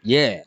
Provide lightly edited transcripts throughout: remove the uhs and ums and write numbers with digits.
Yeah.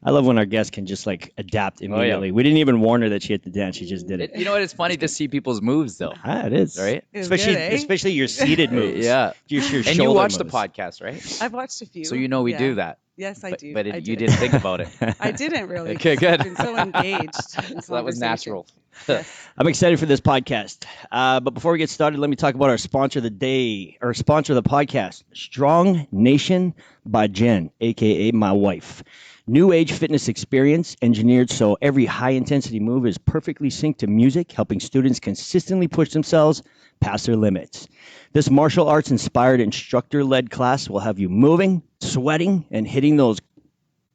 I love when our guests can just like adapt immediately. We didn't even warn her that she had to dance. She just did it. You know what? It's funny to see people's moves, though. It is. Right? Especially your seated moves. Yeah. Your And you watch the moves. podcast, right? I've watched a few. So you know we do that. Yes, I do. But I you did. didn't think about it. I didn't really. Okay, good. I've been so engaged. In So that was natural. Yes. I'm excited for this podcast. But before we get started, let me talk about our sponsor of the day, or sponsor of the podcast, Strong Nation by Jenn, a.k.a. my wife. New age fitness experience engineered so every high-intensity move is perfectly synced to music, helping students consistently push themselves past their limits. This martial arts-inspired instructor-led class will have you moving, sweating, and hitting those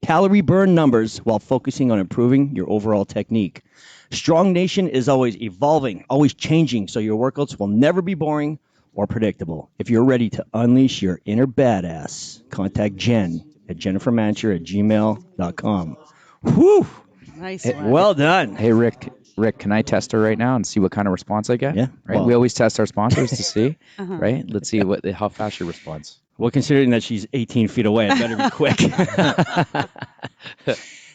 calorie burn numbers while focusing on improving your overall technique. Strong Nation is always evolving, always changing, so your workouts will never be boring or predictable. If you're ready to unleash your inner badass, contact Jenn at Jennifermanchur@gmail.com. Whew! Nice Hey, one. well done. Hey, Rick, can I test her right now and see what kind of response I get? Yeah. Right. Well- We always test our sponsors to see. Right. Let's see how fast she responds. Well, considering that she's 18 feet away, it better be quick.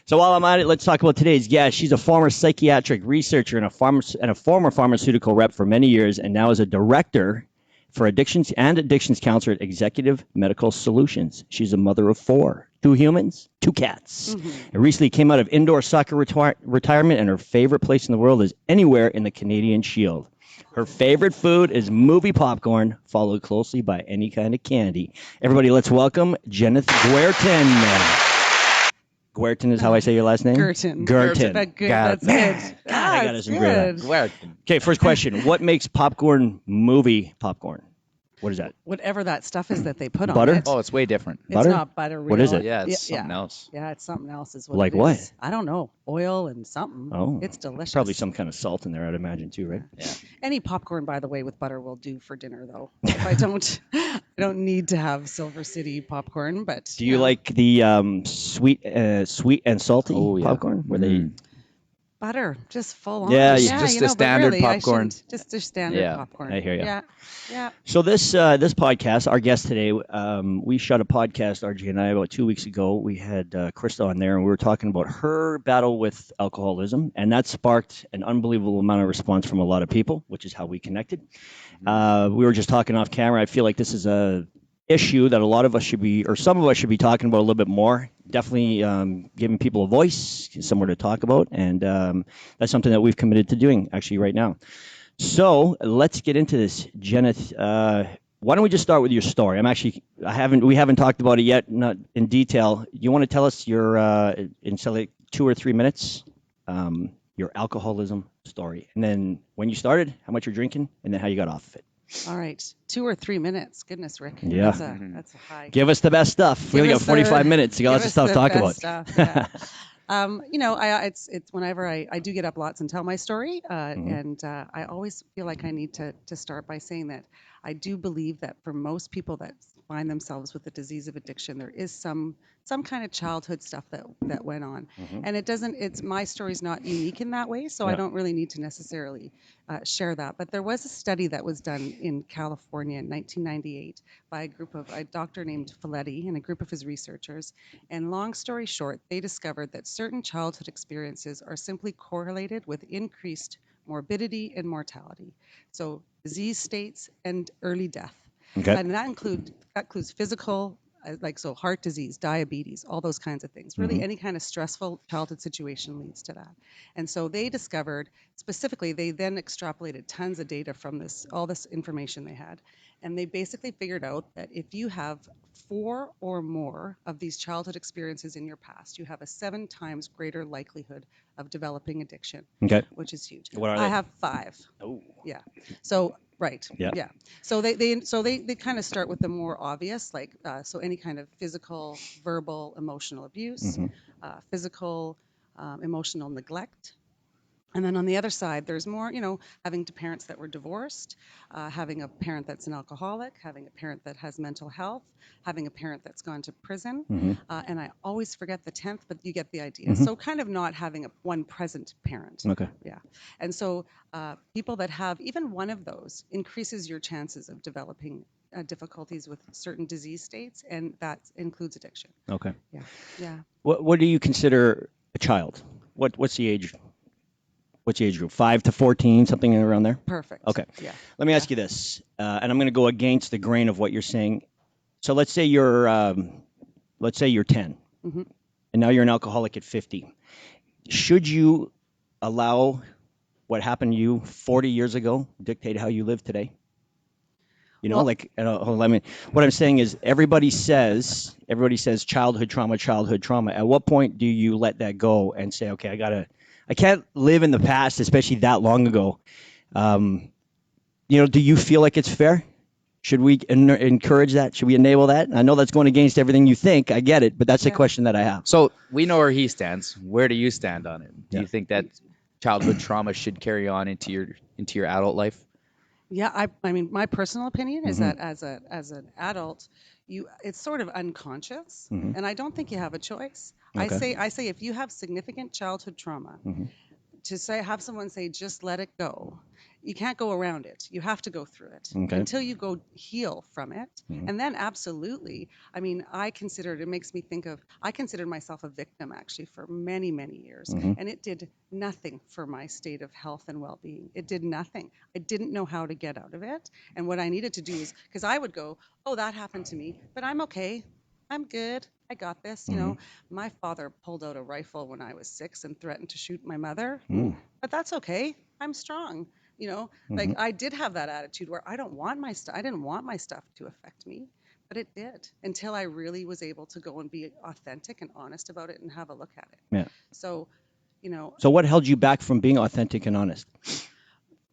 So while I'm at it, let's talk about today's guest. She's a former psychiatric researcher and a former pharmaceutical rep for many years, and now is a director for addictions counselor at Executive Medical Solutions. She's a mother of 4, 2 humans, 2 cats. And recently came out of indoor soccer retirement, and her favorite place in the world is anywhere in the Canadian Shield. Her favorite food is movie popcorn, followed closely by any kind of candy. Everybody, let's welcome Jennith Guertin. Guertin is how I say your last name? Guertin. Guertin. But good. Got That's it. good. God, I got That's us in grade. good. Okay, first question. What makes popcorn movie popcorn? What is that? Whatever that stuff is that they put Butter? on it. Oh, it's way different. It's butter? not butter. What is real. it? Yeah, it's something else. Yeah, it's something else. Is what Like it what? is. I don't know. Oil and something. Oh. It's delicious. Probably some kind of salt in there, I'd imagine, too, right? Yeah. Any popcorn, by the way, with butter will do for dinner, though. If I don't need to have Silver City popcorn, but Do you like the sweet and salty Oh, yeah. popcorn? Where they butter, just full on. Yeah, just you the know, but standard really, I popcorn. shouldn't. Just the standard Yeah, popcorn. I hear ya. Yeah. So this podcast, our guest today, we shot a podcast, RG and I, about 2 weeks ago. We had Krista on there, and we were talking about her battle with alcoholism, and that sparked an unbelievable amount of response from a lot of people, which is how we connected. We were just talking off camera. I feel like this is a issue that a lot of us should be, or some of us should be talking about a little bit more. Definitely giving people a voice, somewhere to talk about, and that's something that we've committed to doing actually right now. So let's get into this, Jennith. Why don't we just start with your story? We haven't talked about it yet, not in detail. You want to tell us your in like 2 or 3 minutes, your alcoholism story, and then when you started, how much you're drinking, and then how you got off of it. All right. 2 or 3 minutes. Goodness, Rick. Yeah. That's a high. Give us the best stuff. We only got 45 minutes. You got lots of stuff to talk about. It's whenever I do get up lots and tell my story, and I always feel like I need to start by saying that I do believe that for most people that find themselves with the disease of addiction, there is some kind of childhood stuff that went on, and my story's not unique in that way, so I don't really need to necessarily share that. But there was a study that was done in California in 1998 by a doctor named Folletti and a group of his researchers. And long story short, they discovered that certain childhood experiences are simply correlated with increased morbidity and mortality. So disease states and early death. Okay. And that includes physical, heart disease, diabetes, all those kinds of things. Really, any kind of stressful childhood situation leads to that. And so they discovered, specifically, they then extrapolated tons of data from all this information they had. And they basically figured out that if you have 4 or more of these childhood experiences in your past, you have a 7 times greater likelihood of developing addiction. Okay. Which is huge. What are I they? have 5. Oh. Yeah. So right. Yeah. So they kind of start with the more obvious, so any kind of physical, verbal, emotional abuse, physical, emotional neglect. And then on the other side, there's more, having parents that were divorced, having a parent that's an alcoholic, having a parent that has mental health, having a parent that's gone to prison. And I always forget the 10th, but you get the idea. So kind of not having one present parent. Okay. Yeah. And so people that have even one of those increases your chances of developing difficulties with certain disease states, and that includes addiction. Okay. Yeah. Yeah. What do you consider a child? What's the age? What's the age group? 5 to 14, something around there? Perfect. Okay. Yeah. Let me ask you this, and I'm going to go against the grain of what you're saying. So let's say you're 10, Mm-hmm. and now you're an alcoholic at 50. Should you allow what happened to you 40 years ago dictate how you live today? You know, Well, what I'm saying is everybody says childhood trauma. At what point do you let that go and say, okay, I can't live in the past, especially that long ago. Do you feel like it's fair? Should we encourage that? Should we enable that? I know that's going against everything you think. I get it, but that's the question that I have. So we know where he stands. Where do you stand on it? Do you think that childhood trauma should carry on into your adult life? Yeah, I mean, my personal opinion is Mm-hmm. that as an adult, it's sort of unconscious, Mm-hmm. and I don't think you have a choice. Okay. I say if you have significant childhood trauma, Mm-hmm. have someone say just let it go. You can't go around it. You have to go through it Okay. until you go heal from it. Mm-hmm. And then absolutely, I mean, I considered myself a victim actually for many, many years. Mm-hmm. And it did nothing for my state of health and well-being. It did nothing. I didn't know how to get out of it. And what I needed to do is, because I would go, oh, that happened to me, but I'm okay. I'm good. I got this. You know, my father pulled out a rifle when I was 6 and threatened to shoot my mother. But that's okay. I'm strong. You know, like I did have that attitude where I didn't want my stuff to affect me, but it did until I really was able to go and be authentic and honest about it and have a look at it. Yeah. So, So what held you back from being authentic and honest?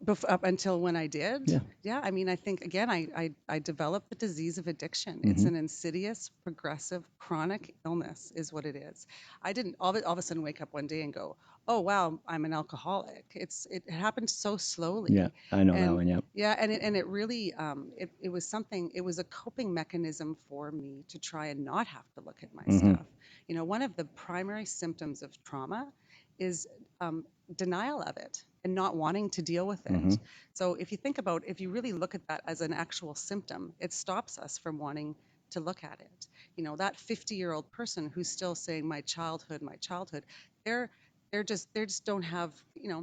up until when I did. Yeah. I mean, I think, again, I developed the disease of addiction. It's an insidious, progressive, chronic illness is what it is. I didn't all of a sudden wake up one day and go, oh, wow, I'm an alcoholic. It happened so slowly. Yeah, I know that one, yeah. Yeah, and it really, it was something, it was a coping mechanism for me to try and not have to look at my stuff. You know, one of the primary symptoms of trauma is denial of it and not wanting to deal with it. So if you really look at that as an actual symptom, it stops us from wanting to look at it. You know, that 50-year-old person who's still saying my childhood, they just don't have,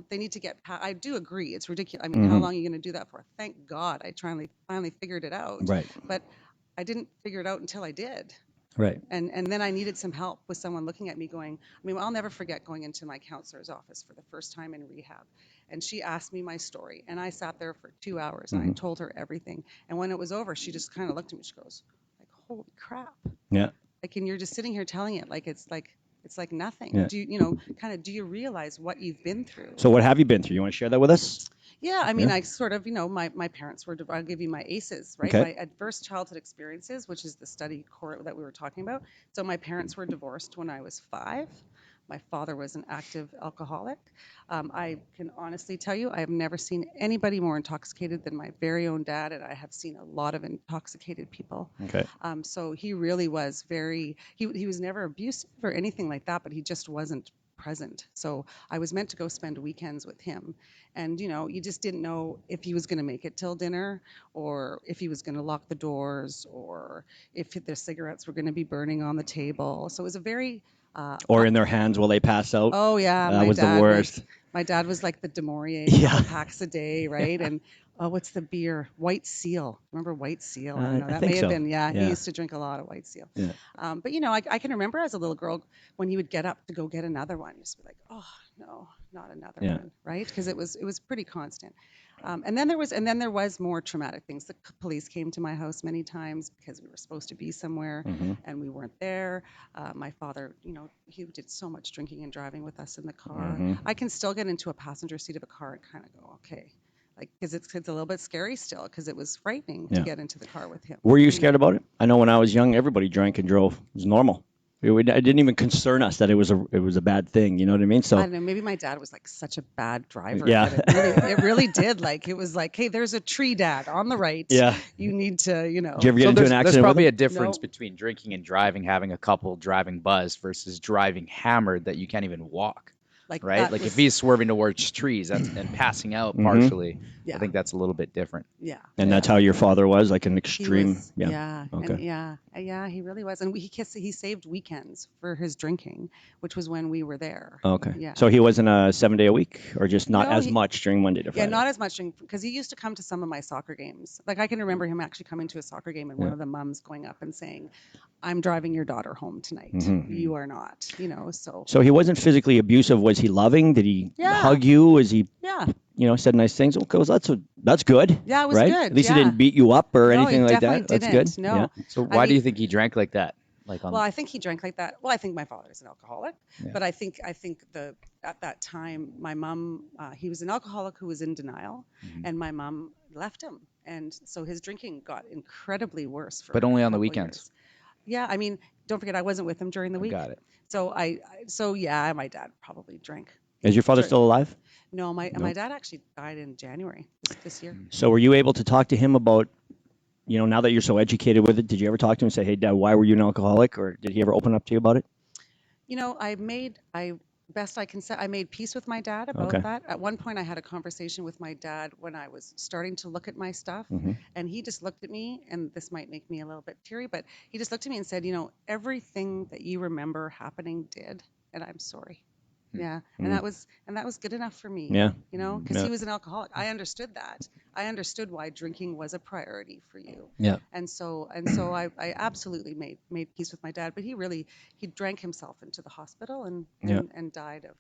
they need to get past. I do agree, it's ridiculous. I mean, how long are you going to do that for? Thank God I finally figured it out. Right. But I didn't figure it out until I did. Right. And then I needed some help with someone looking at me going, I'll never forget going into my counselor's office for the first time in rehab. And she asked me my story. And I sat there for 2 hours and I told her everything. And when it was over, she just kind of looked at me. She goes, like, holy crap. Yeah. Like, and you're just sitting here telling it like it's like nothing. Yeah. Do you realize what you've been through? So what have you been through? You want to share that with us? Yeah, I mean, I sort of, my parents were, I'll give you my ACEs, right? Okay. My adverse childhood experiences, which is the study core that we were talking about. So my parents were divorced when I was 5. My father was an active alcoholic. I can honestly tell you, I have never seen anybody more intoxicated than my very own dad, and I have seen a lot of intoxicated people. Okay. So he really was he was never abusive or anything like that, but he just wasn't present. So I was meant to go spend weekends with him. And, you just didn't know if he was going to make it till dinner or if he was going to lock the doors or if the cigarettes were going to be burning on the table. So it was a very... or in their hands while they pass out. Oh, yeah. That was the worst. My dad was like the Demorier, Yeah. packs a day, right? And what's the beer? White Seal. Remember White Seal? I don't know. I That think may have so. been, yeah. Yeah. He used to drink a lot of White Seal. Yeah. But, I can remember as a little girl when he would get up to go get another one, just be like, oh, no, not another one, right? Because it was pretty constant. And then there was more traumatic things. The police came to my house many times because we were supposed to be somewhere and we weren't there. My father, he did so much drinking and driving with us in the car. I can still get into a passenger seat of a car and kind of go, okay, like because it's a little bit scary still because it was frightening to get into the car with him. Were you scared about it? I know when I was young, everybody drank and drove. It was normal. It didn't even concern us that it was a bad thing. You know what I mean? So I don't know. Maybe my dad was like such a bad driver. Yeah. That it really did. Like it was like, hey, there's a tree, Dad, on the right. Yeah. You need to, Did you ever get into an accident? There's probably with a difference between drinking and driving, having a couple driving buzzed versus driving hammered that you can't even walk. Like right? that Like was, if he's swerving towards trees and passing out Mhm. partially, yeah, I think that's a little bit different. yeah. And that's how your father was, like an He extreme. was, Yeah. yeah, Okay. and yeah, he really was. And he saved weekends for his drinking, which was when we were there. Okay. Yeah. So he wasn't a 7-day a week, or just not No, as much during Monday to Yeah, Friday. not as much because he used to come to some of my soccer games. Like I can remember him actually coming to a soccer game and one of the mums going up and saying, "I'm driving your daughter home tonight. Mhm. You are not." You know, so So he wasn't physically abusive. Was he loving? Did he Yeah. hug you? Was he, yeah, said nice things? Okay, well, that's good. yeah, it was right? good. At least yeah. he didn't beat you up or No, anything he like definitely that. That's didn't. good. No. Yeah. So I why do you mean- think he drank like that? Like on Well, I think he drank like that. Well, I think my father is an alcoholic, Yeah. but I think at that time my mom, he was an alcoholic who was in denial, Mhm. and my mom left him, and so his drinking got incredibly worse for But only a on the couple weekends. years. Yeah, I mean, don't forget I wasn't with him during the week. Got it. So yeah, my dad probably drank. Is your father still alive? No, my dad actually died in January this year. So were you able to talk to him about, now that you're so educated with it, did you ever talk to him and say, hey, Dad, why were you an alcoholic? Or did he ever open up to you about it? You know, best I can say, I made peace with my dad about Okay. that. At one point, I had a conversation with my dad when I was starting to look at my stuff, Mhm. and he just looked at me, and this might make me a little bit teary, but he just looked at me and said, everything that you remember happening did, and I'm sorry. Yeah, and that was good enough for me. Yeah. Because Yeah. he was an alcoholic. I understood that. I understood why drinking was a priority for you. Yeah. And so I absolutely made peace with my dad, but he drank himself into the hospital and died of,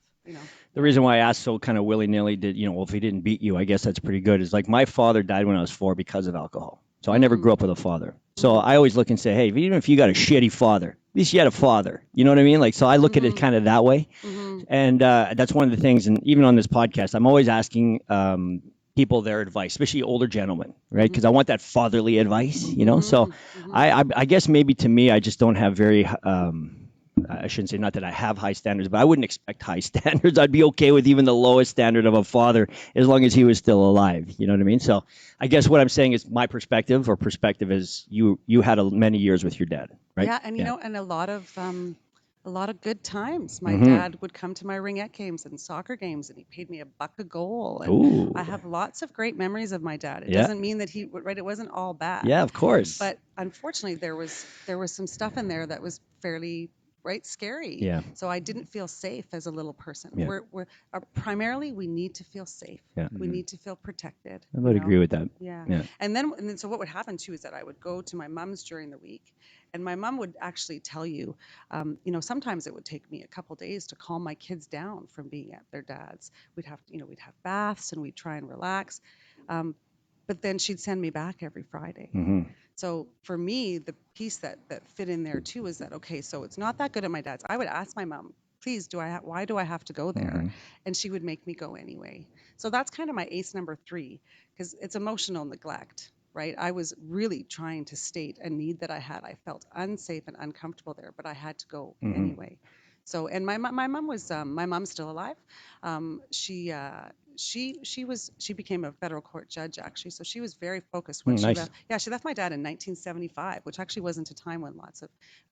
The reason why I asked so kind of willy-nilly, well, if he didn't beat you, I guess that's pretty good, is like my father died when I was 4 because of alcohol. So I never grew up with a father. So I always look and say, hey, even if you got a shitty father, at least you had a father. You know what I mean? Like, so I look at it kind of that way. And that's one of the things, and even on this podcast, I'm always asking people their advice, especially older gentlemen, right? Because I want that fatherly advice, So I guess maybe to me, I just don't have very, I shouldn't say not that I have high standards, but I wouldn't expect high standards. I'd be okay with even the lowest standard of a father as long as he was still alive. You know what I mean? So I guess what I'm saying is my perspective is you had many years with your dad, right? Yeah, and and a lot of good times. My dad would come to my ringette games and soccer games, and he paid me $1 a goal. And Ooh. I have lots of great memories of my dad. It Yeah. doesn't mean that it wasn't all bad. Yeah, of course. But unfortunately, there was some stuff in there that was fairly scary. Yeah. So I didn't feel safe as a little person. Yeah. We're primarily we need to feel safe. Yeah. We need to feel protected. I would agree with that. Yeah. Yeah. And then so what would happen too is that I would go to my mom's during the week, and my mom would actually tell you, sometimes it would take me a couple days to calm my kids down from being at their dad's. We'd have baths and we'd try and relax. But then she'd send me back every Friday. So for me, the piece that fit in there too is that, okay, so it's not that good at my dad's. I would ask my mom, please, why do I have to go there? And she would make me go anyway. So that's kind of my ace number 3, because it's emotional neglect, right? I was really trying to state a need that I had. I felt unsafe and uncomfortable there, but I had to go anyway. So, and my mom was, my mom's still alive. She became a federal court judge actually, so she was very focused when Nice. she left my dad in 1975, which actually wasn't a time when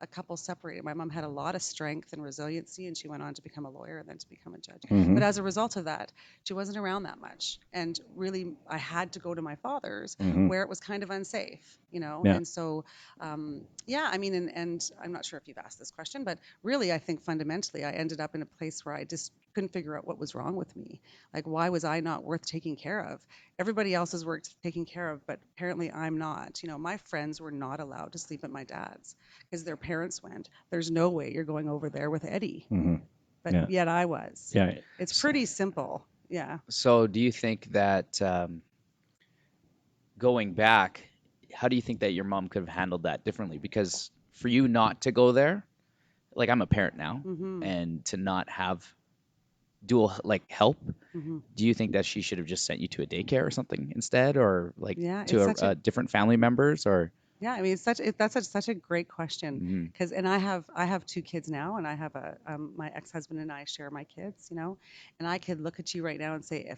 a couple separated. My mom had a lot of strength and resiliency, and she went on to become a lawyer and then to become a judge. But as a result of that, she wasn't around that much, and really I had to go to my father's where it was kind of unsafe, Yeah. And so I mean, and I'm not sure if you've asked this question, but really I think fundamentally I ended up in a place where I just couldn't figure out what was wrong with me. Like, why was I not worth taking care of? Everybody else is worth taking care of, but apparently I'm not. My friends were not allowed to sleep at my dad's because their parents went, there's no way you're going over there with Eddie. But yet I was. Yeah. It's pretty simple. Yeah. So do you think that going back, how do you think that your mom could have handled that differently? Because for you not to go there, like I'm a parent now, and to not have dual help, do you think that she should have just sent you to a daycare or something instead, or to a different family members, or? Yeah, I mean, that's such a great question, because and I have 2 kids now, and I have my ex-husband and I share my kids, and I could look at you right now and say,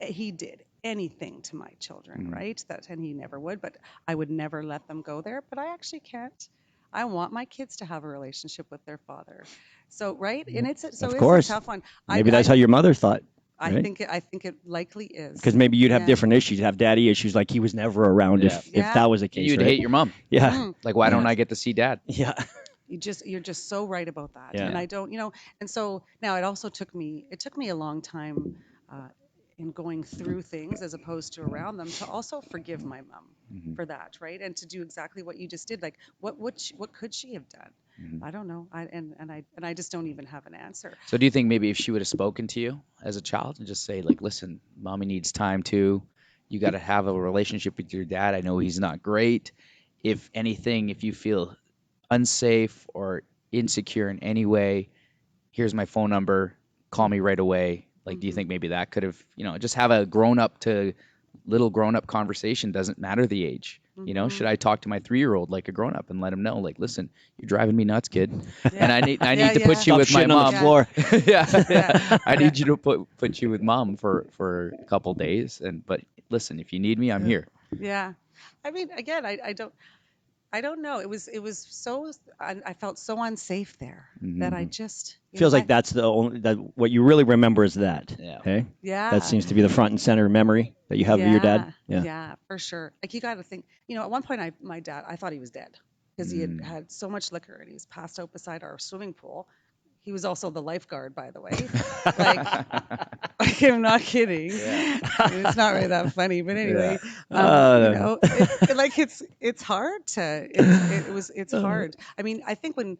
if he did anything to my children, right, and he never would, but I would never let them go there, but I actually can't. I want my kids to have a relationship with their father. So, right? And it's Of it's course. a tough one. Maybe that's how your mother thought, right? I think it likely is. Because maybe you'd have Yeah. different issues, have daddy issues, like he was never around Yeah. if that was the case, You'd right? hate your mom. Yeah. Like, why don't I get to see dad? Yeah. You're just so right about that. Yeah. And I don't, and so now it also took me a long time in going through things as opposed to around them to also forgive my mom for that, right? And to do exactly what you just did. Like what could she have done? I don't know. I just don't even have an answer. So do you think maybe if she would have spoken to you as a child and just say, like, listen, mommy needs time too. You got to have a relationship with your dad. I know he's not great. If anything, if you feel unsafe or insecure in any way, here's my phone number. Call me right away. Like, do you think maybe that could have, just have a little grown up conversation? Doesn't matter the age. Should I talk to my 3-year-old like a grown up and let him know, like, listen, you're driving me nuts, kid, and I need to put you Stop with my shitting on mom. the floor. Yeah. I need you to put you with mom for a couple days, but listen, if you need me, I'm here. Yeah. I mean, again, I don't know. It was so I felt so unsafe there that I just Feels like that's the only what you really remember is that. Yeah. Okay. Yeah. That seems to be the front and center memory that you have of your dad. Yeah, for sure. Like you got to think. At one point, my dad, I thought he was dead because he had so much liquor and he was passed out beside our swimming pool. He was also the lifeguard, by the way. Like I'm not kidding. Yeah. It's not really that funny, but anyway, it's hard to. It's hard. I mean, I think when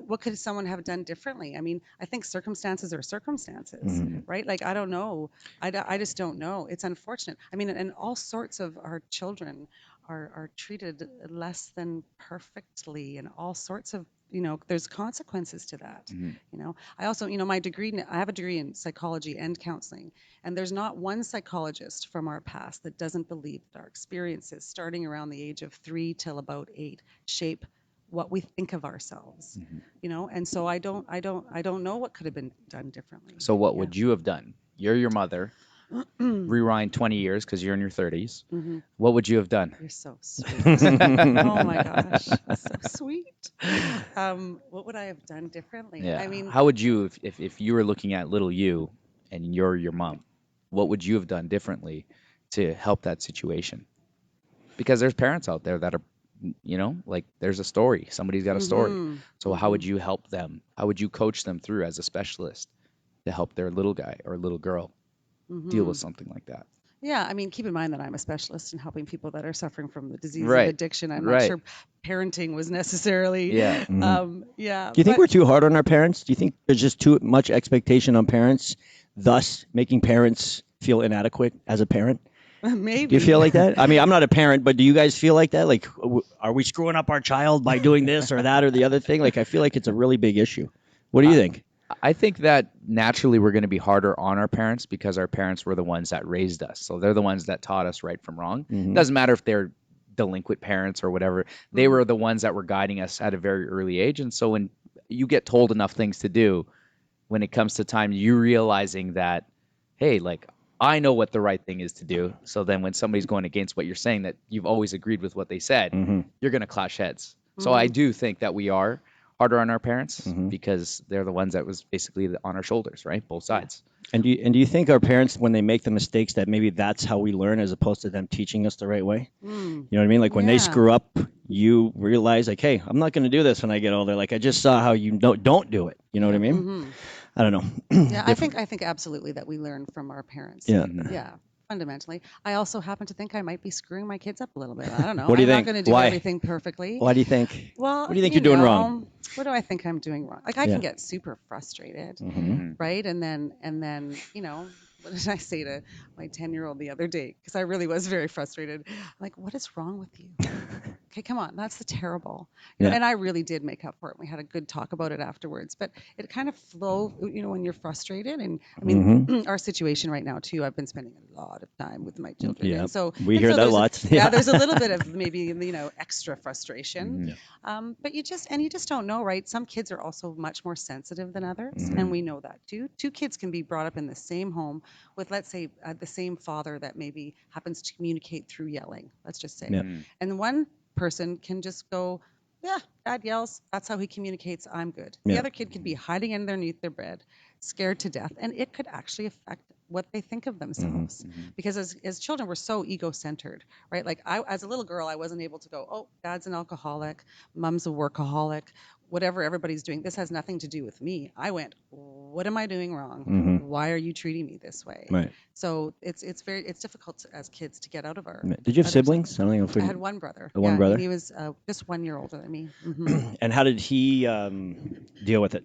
what could someone have done differently? I mean, I think circumstances are circumstances, right? Like I don't know. I just don't know. It's unfortunate. I mean, and all sorts of our children are treated less than perfectly, and all sorts of there's consequences to that. I also my degree, I have a degree in psychology and counseling, and there's not one psychologist from our past that doesn't believe that our experiences starting around the age of 3 till about 8 shape what we think of ourselves. And so I don't know what could have been done differently. So what would you have done? You're your mother. Rewind 20 years because you're in your 30s. What would you have done? You're so sweet. Oh my gosh, so sweet. What would I have done differently? Yeah. I mean, how would you, if you were looking at little you and you're your mom, what would you have done differently to help that situation? Because there's parents out there that are, like there's a story. Somebody's got a story. So how would you help them? How would you coach them through as a specialist to help their little guy or little girl deal with something like that? Yeah, I mean, keep in mind that I'm a specialist in helping people that are suffering from the disease Right. of addiction. I'm not sure parenting was necessarily. Yeah. Yeah. Do you think we're too hard on our parents? Do you think there's just too much expectation on parents, thus making parents feel inadequate as a parent? Maybe. Do you feel like that? I mean, I'm not a parent, but do you guys feel like that? Like, are we screwing up our child by doing this or that or the other thing? Like, I feel like it's a really big issue. What do you think? I think that naturally we're going to be harder on our parents because our parents were the ones that raised us. So they're the ones that taught us right from wrong. It doesn't matter if they're delinquent parents or whatever. They were the ones that were guiding us at a very early age. And so when you get told enough things to do, when it comes to time, you realizing that, hey, like, I know what the right thing is to do. So then when somebody's going against what you're saying, that you've always agreed with what they said, you're going to clash heads. So I do think that we are harder on our parents because they're the ones that was basically on our shoulders, right? Both sides. And do you think our parents, when they make the mistakes, that maybe that's how we learn as opposed to them teaching us the right way? You know what I mean? Like when they screw up, you realize like, hey, I'm not going to do this when I get older. Like I just saw how you don't do it. You know what I mean? I don't know. Yeah, I think absolutely that we learn from our parents. Yeah. Fundamentally, I also happen to think I might be screwing my kids up a little bit. I don't know. What do you I'm think? not going to do Why? everything perfectly. Why do you think? Well, what do you think you're doing wrong? What do I think I'm doing wrong? Like I can get super frustrated, right? And then what did I say to my 10-year-old the other day? Because I really was very frustrated. I'm like, what is wrong with you? Okay, come on, that's the terrible. And I really did make up for it. We had a good talk about it afterwards. But it kind of flow, when you're frustrated. And I mean, our situation right now too. I've been spending a lot of time with my children. Yeah, and so we hear that lots. Yeah, there's a little bit of maybe extra frustration. But you just don't know, right? Some kids are also much more sensitive than others, and we know that too. Two kids can be brought up in the same home with, let's say, the same father that maybe happens to communicate through yelling. Let's just say, and one person can just go Yeah, dad yells. That's how he communicates. I'm good. The Yeah. other kid could be hiding underneath their bed, scared to death, and it could actually affect what they think of themselves. Because as children, we're so ego-centered, right? Like as a little girl, I wasn't able to go, oh, dad's an alcoholic, mom's a workaholic, whatever everybody's doing. This has nothing to do with me. I went, what am I doing wrong? Why are you treating me this way? Right. So it's difficult as kids to get out of our. Did you have out of siblings? I don't know if we I had one brother. one brother? And he was just 1 year older than me. And how did he deal with it?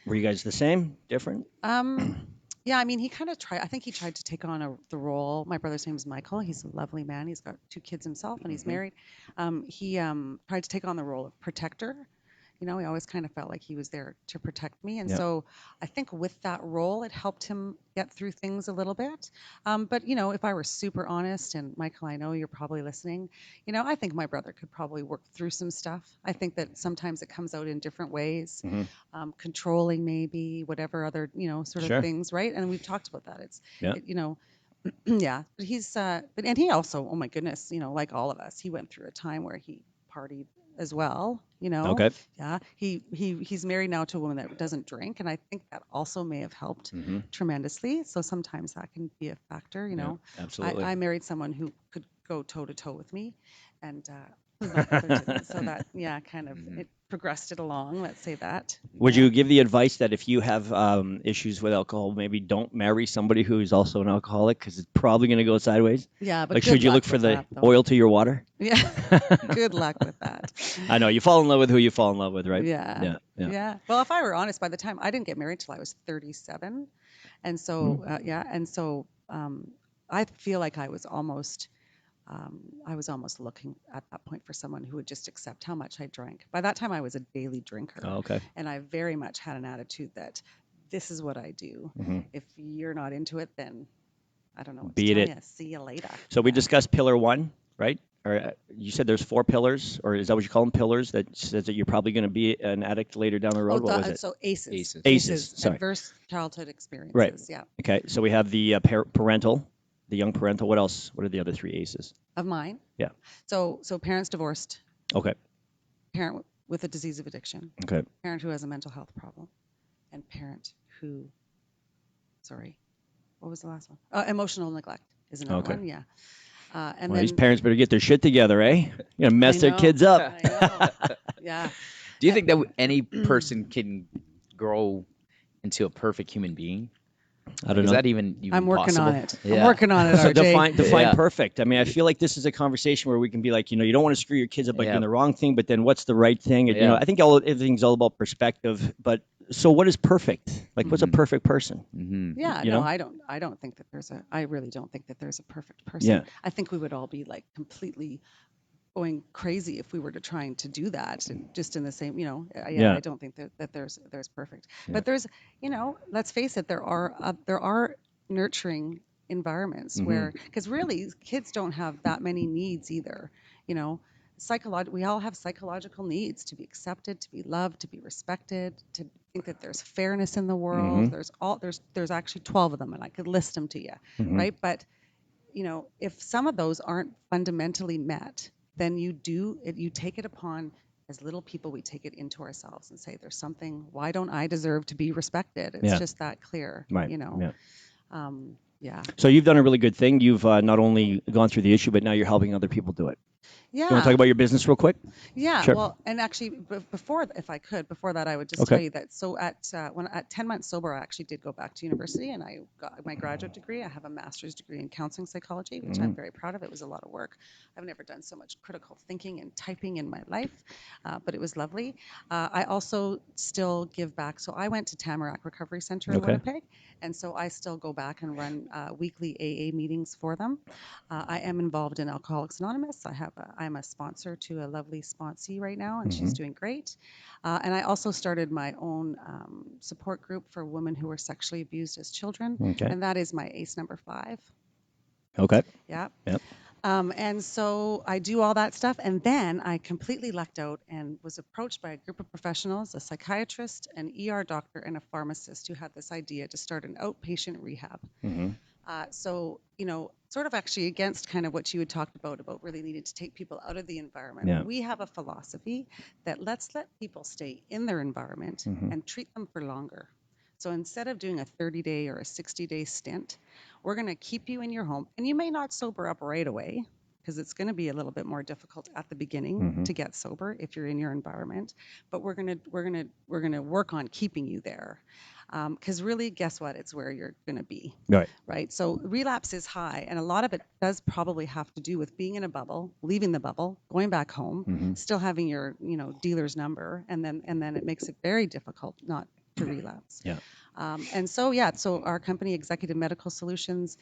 Were you guys the same? Different? Yeah, I mean, he kind of tried. I think he tried to take on the role. My brother's name is Michael. He's a lovely man. He's got 2 kids himself, and he's married. He tried to take on the role of protector. He always kind of felt like he was there to protect me. And so I think with that role, it helped him get through things a little bit. But, if I were super honest, and Michael, I know you're probably listening, I think my brother could probably work through some stuff. I think that sometimes it comes out in different ways, controlling maybe, whatever other, sort of things, right? And we've talked about that. Yeah, but and he also, oh my goodness, like all of us, he went through a time where he partied as well, Okay. Yeah, he's married now to a woman that doesn't drink, and I think that also may have helped tremendously. So sometimes that can be a factor, absolutely. I married someone who could go toe to toe with me, and my brother didn't. So that, kind of it progressed it along. Let's say that. Would you give the advice that if you have issues with alcohol, maybe don't marry somebody who is also an alcoholic because it's probably going to go sideways? Yeah, but like, good should you luck look for with the that, though. oil to your water? Yeah, good luck with that. I know you fall in love with who you fall in love with, right? Yeah. Well, if I were honest, by the time I didn't get married till I was 37, and so I feel like I was almost looking at that point for someone who would just accept how much I drank. By that time, I was a daily drinker. Oh, okay. And I very much had an attitude that this is what I do. If you're not into it, then I don't know what Beat to it. tell you. See you later. So we discussed pillar 1, right? Or you said there's 4 pillars, or is that what you call them? Pillars that says that you're probably going to be an addict later down the road. What was it? So ACEs. ACEs. Sorry. Adverse childhood experiences. Right. Yeah. Okay. So we have the parental, the young parental. What else? What are the other 3 ACEs? Of mine. Yeah. So parents divorced. Okay. Parent with a disease of addiction. Okay. Parent who has a mental health problem, and parent who, what was the last one? Emotional neglect is another one. Yeah. And then these parents better get their shit together, eh? You're gonna mess their kids up. I know. Yeah. Do you think that any person can grow into a perfect human being? I don't know. Is that even I'm working possible? on it. Yeah. I'm working on it, So RJ. define perfect. I mean, I feel like this is a conversation where we can be like, you don't want to screw your kids up by doing the wrong thing, but then what's the right thing? And, I think everything's all about perspective. But so what is perfect? Like, what's a perfect person? Yeah, You know? I don't think that I really don't think that there's a perfect person. Yeah. I think we would all be like completely going crazy if we were to trying to do that just in the same, I don't think that there's perfect. But there's, let's face it, there are nurturing environments where, because really kids don't have that many needs either, we all have psychological needs to be accepted, to be loved, to be respected, to think that there's fairness in the world. There's actually 12 of them, and I could list them to you, right? But if some of those aren't fundamentally met, then you take it upon, as little people, we take it into ourselves and say, there's something, why don't I deserve to be respected? It's just that clear, Right. Yeah. So you've done a really good thing. You've not only gone through the issue, but now you're helping other people do it. Yeah. You want to talk about your business real quick? Yeah. Sure. Well, and actually, before that, I would just tell you that. So at 10 months sober, I actually did go back to university, and I got my graduate degree. I have a master's degree in counseling psychology, which I'm very proud of. It was a lot of work. I've never done so much critical thinking and typing in my life, but it was lovely. I also still give back. So I went to Tamarack Recovery Center in Winnipeg, and so I still go back and run weekly AA meetings for them. I am involved in Alcoholics Anonymous. I'm a sponsor to a lovely sponsee right now, and she's doing great. And I also started my own support group for women who were sexually abused as children, and that is my ACE number 5. Okay. Yeah. Yep. And so I do all that stuff, and then I completely lucked out and was approached by a group of professionals, a psychiatrist, an ER doctor, and a pharmacist who had this idea to start an outpatient rehab. So, sort of actually against kind of what you had talked about really needing to take people out of the environment. Yeah. We have a philosophy that let's let people stay in their environment and treat them for longer. So instead of doing a 30-day or a 60-day stint, we're going to keep you in your home, and you may not sober up right away because it's going to be a little bit more difficult at the beginning to get sober if you're in your environment. But we're going to work on keeping you there. Because really, guess what? It's where you're going to be. Right. So relapse is high, and a lot of it does probably have to do with being in a bubble, leaving the bubble, going back home, still having your dealer's number, and then it makes it very difficult not to relapse. Yeah. And so, so our company, Executive Medical Solutions,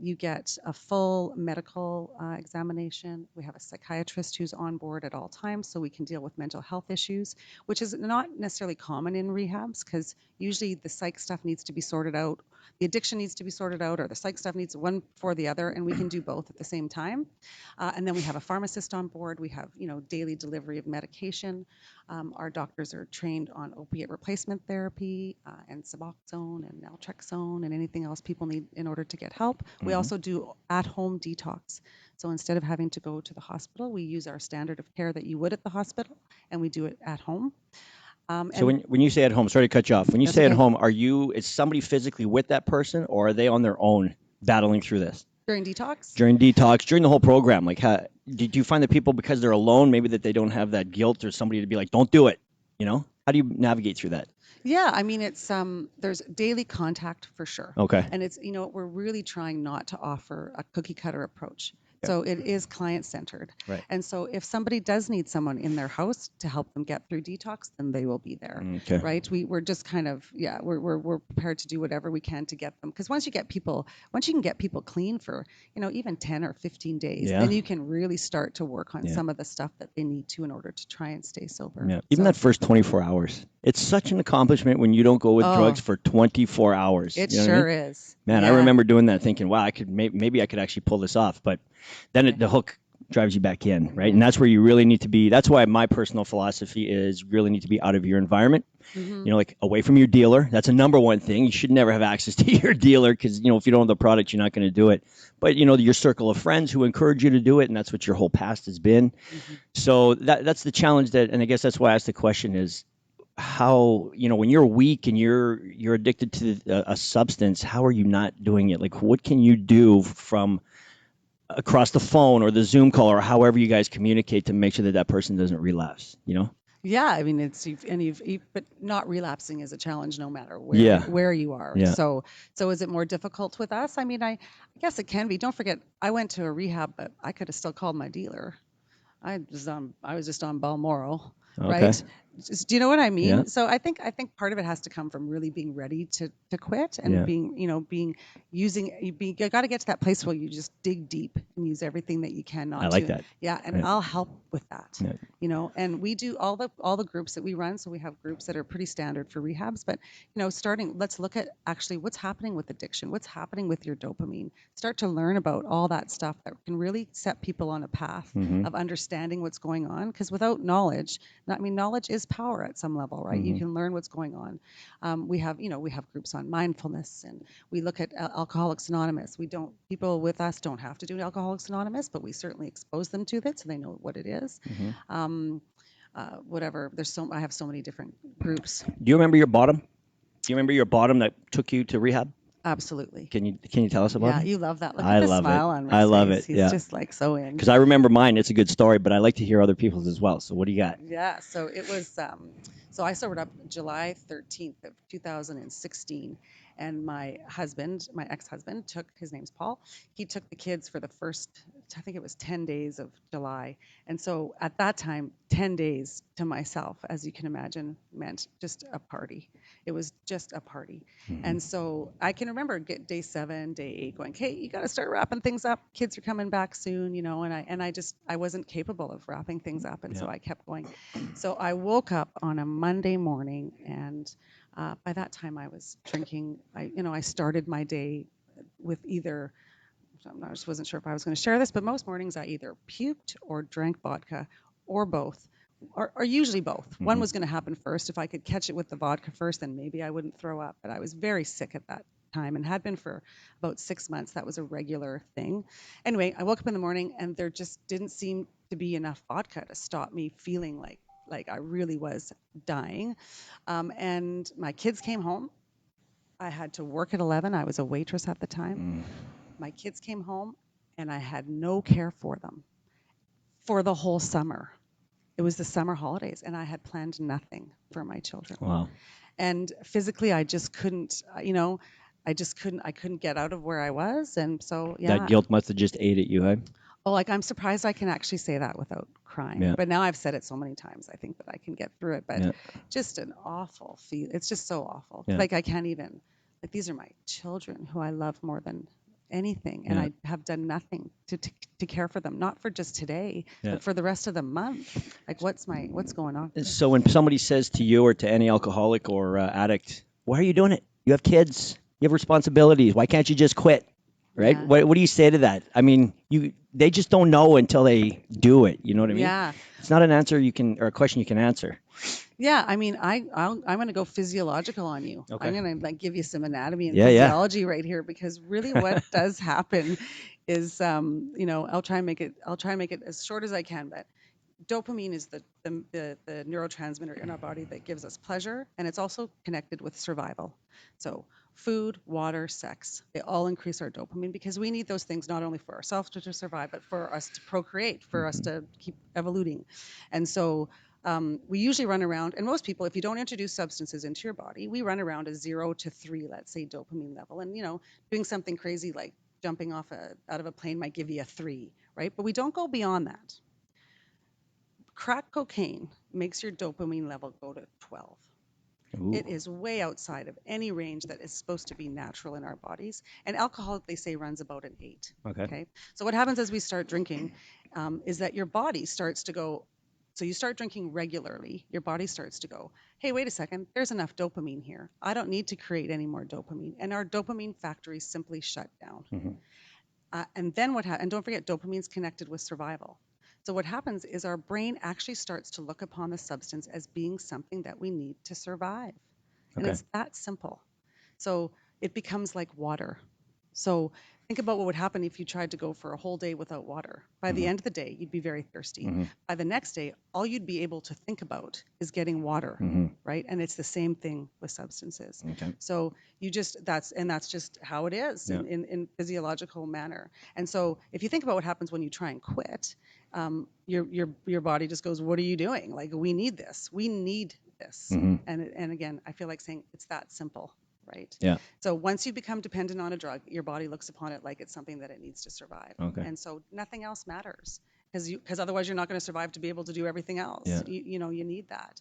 you get a full medical examination. We have a psychiatrist who's on board at all times, so we can deal with mental health issues, which is not necessarily common in rehabs because usually the psych stuff needs to be sorted out, the addiction needs to be sorted out, or the psych stuff needs one before the other, and we can do both at the same time. And then we have a pharmacist on board. We have, daily delivery of medication. Our doctors are trained on opiate replacement therapy and Suboxone and naltrexone and anything else people need in order to get help. We also do at-home detox. So instead of having to go to the hospital, we use our standard of care that you would at the hospital, and we do it at home. So when you say at home, sorry to cut you off. When you say at home, is somebody physically with that person, or are they on their own battling through this? During detox? During detox, during the whole program. Like, did you find that people, because they're alone, maybe that they don't have that guilt or somebody to be like, don't do it, How do you navigate through that? Yeah, I mean, it's there's daily contact for sure. Okay. And it's, we're really trying not to offer a cookie cutter approach. So it is client centered. Right. And so if somebody does need someone in their house to help them get through detox, then they will be there. Okay. Right. We're just kind of, we're prepared to do whatever we can to get them. Because once you can get people clean for, even 10 or 15 days, then you can really start to work on some of the stuff that they need to in order to try and stay sober. Yeah. Even that first 24 hours. It's such an accomplishment when you don't go with drugs for 24 hours. It sure is. Man, I remember doing that thinking, wow, maybe I could actually pull this off. But then the hook drives you back in, right? And that's where you really need to be. That's why my personal philosophy is really need to be out of your environment, like away from your dealer. That's a number one thing. You should never have access to your dealer because, if you don't have the product, you're not going to do it. But, your circle of friends who encourage you to do it, and that's what your whole past has been. So that's the challenge and I guess that's why I asked the question is, how when you're weak and you're addicted to a substance, how are you not doing it? Like, what can you do from across the phone or the Zoom call or however you guys communicate to make sure that person doesn't relapse? Yeah, I mean, but not relapsing is a challenge no matter where you are. Yeah. So is it more difficult with us? I mean, I guess it can be. Don't forget, I went to a rehab, but I could have still called my dealer. I was just on Balmoral, right? Do you know what I mean? Yeah. So I think part of it has to come from really being ready to quit and you got to get to that place where you just dig deep and use everything that you can not I like that. Yeah, and I'll help with that. Yeah. And we do all the groups that we run. So we have groups that are pretty standard for rehabs, but let's look at actually what's happening with addiction, what's happening with your dopamine. Start to learn about all that stuff that can really set people on a path of understanding what's going on. Because without knowledge, knowledge is power at some level, right? You can learn what's going on. We have groups on mindfulness, and we look at Alcoholics Anonymous. People with us don't have to do Alcoholics Anonymous, but we certainly expose them to it so they know what it is. Whatever. I have so many different groups. Do you remember your bottom? Do you remember your bottom that took you to rehab? Absolutely. Can you tell us about it? Yeah, you love that. Look at the smile on my face. I love it. He's just like so in. Because I remember mine. It's a good story, but I like to hear other people's as well. So what do you got? Yeah. So it was. So I sobered up July 13th of 2016, and my ex-husband, his name's Paul. He took the kids for the first, I think it was 10 days of July, and so at that time, 10 days to myself, as you can imagine, meant just a party. It was just a party. And so I can remember day 7, day 8 going, hey, you got to start wrapping things up. Kids are coming back soon, and I wasn't capable of wrapping things up. And so I kept going. So I woke up on a Monday morning, and by that time I was drinking. I started my day with either, I just wasn't sure if I was going to share this, but most mornings I either puked or drank vodka or both. Or usually both. One was going to happen first. If I could catch it with the vodka first, then maybe I wouldn't throw up. But I was very sick at that time and had been for about 6 months. That was a regular thing. Anyway, I woke up in the morning and there just didn't seem to be enough vodka to stop me feeling like I really was dying. And my kids came home. I had to work at 11. I was a waitress at the time. My kids came home and I had no care for them for the whole summer. It was the summer holidays and I had planned nothing for my children. Wow. And physically I just couldn't, I couldn't get out of where I was. And so, yeah. That guilt must have just ate at you, huh? Oh, like I'm surprised I can actually say that without crying. Yeah. But now I've said it so many times, I think that I can get through it. But Yeah. just an awful feel. It's just so awful. Yeah. Like I can't even, like these are my children who I love more than anything. And I have done nothing to care for them, not for just today, but for the rest of the month. Like what's going on? So when somebody says to you or to any alcoholic or addict, why are you doing it? You have kids. You have responsibilities. Why can't you just quit? Right? Yeah. What do you say to that? I mean, they just don't know until they do it. You know what I mean? Yeah. It's not an answer you can, or a question you can answer. Yeah, I mean, I'm going to go physiological on you. Okay. I'm going to like give you some anatomy and Yeah, physiology right here because really what does happen is, I'll try and make it as short as I can, but dopamine is the neurotransmitter in our body that gives us pleasure, and it's also connected with survival. So food, water, sex, they all increase our dopamine because we need those things not only for ourselves to survive, but for us to procreate, for us to keep evoluting. And so we usually run around, and most people, if you don't introduce substances into your body, we run around a 0 to 3, let's say, dopamine level. And, doing something crazy like jumping out of a plane might give you a 3, right? But we don't go beyond that. Crack cocaine makes your dopamine level go to 12. Ooh. It is way outside of any range that is supposed to be natural in our bodies. And alcohol, they say, runs about an 8. Okay. So what happens as we start drinking is that your body starts to go, so you start drinking regularly, your body starts to go, hey, wait a second, there's enough dopamine here. I don't need to create any more dopamine. And our dopamine factories simply shut down. And then and don't forget, dopamine's connected with survival. So what happens is our brain actually starts to look upon the substance as being something that we need to survive. And it's that simple. So it becomes like water. So think about what would happen if you tried to go for a whole day without water. By the end of the day, you'd be very thirsty. By the next day, all you'd be able to think about is getting water, right? And it's the same thing with substances. So that's just how it is in physiological manner. And so if you think about what happens when you try and quit, your body just goes, what are you doing? Like, we need this. We need this. And again, I feel like saying it's that simple. Right. Yeah. So once you become dependent on a drug, your body looks upon it like it's something that it needs to survive. Okay. And so nothing else matters because otherwise you're not going to survive to be able to do everything else. Yeah. You need that.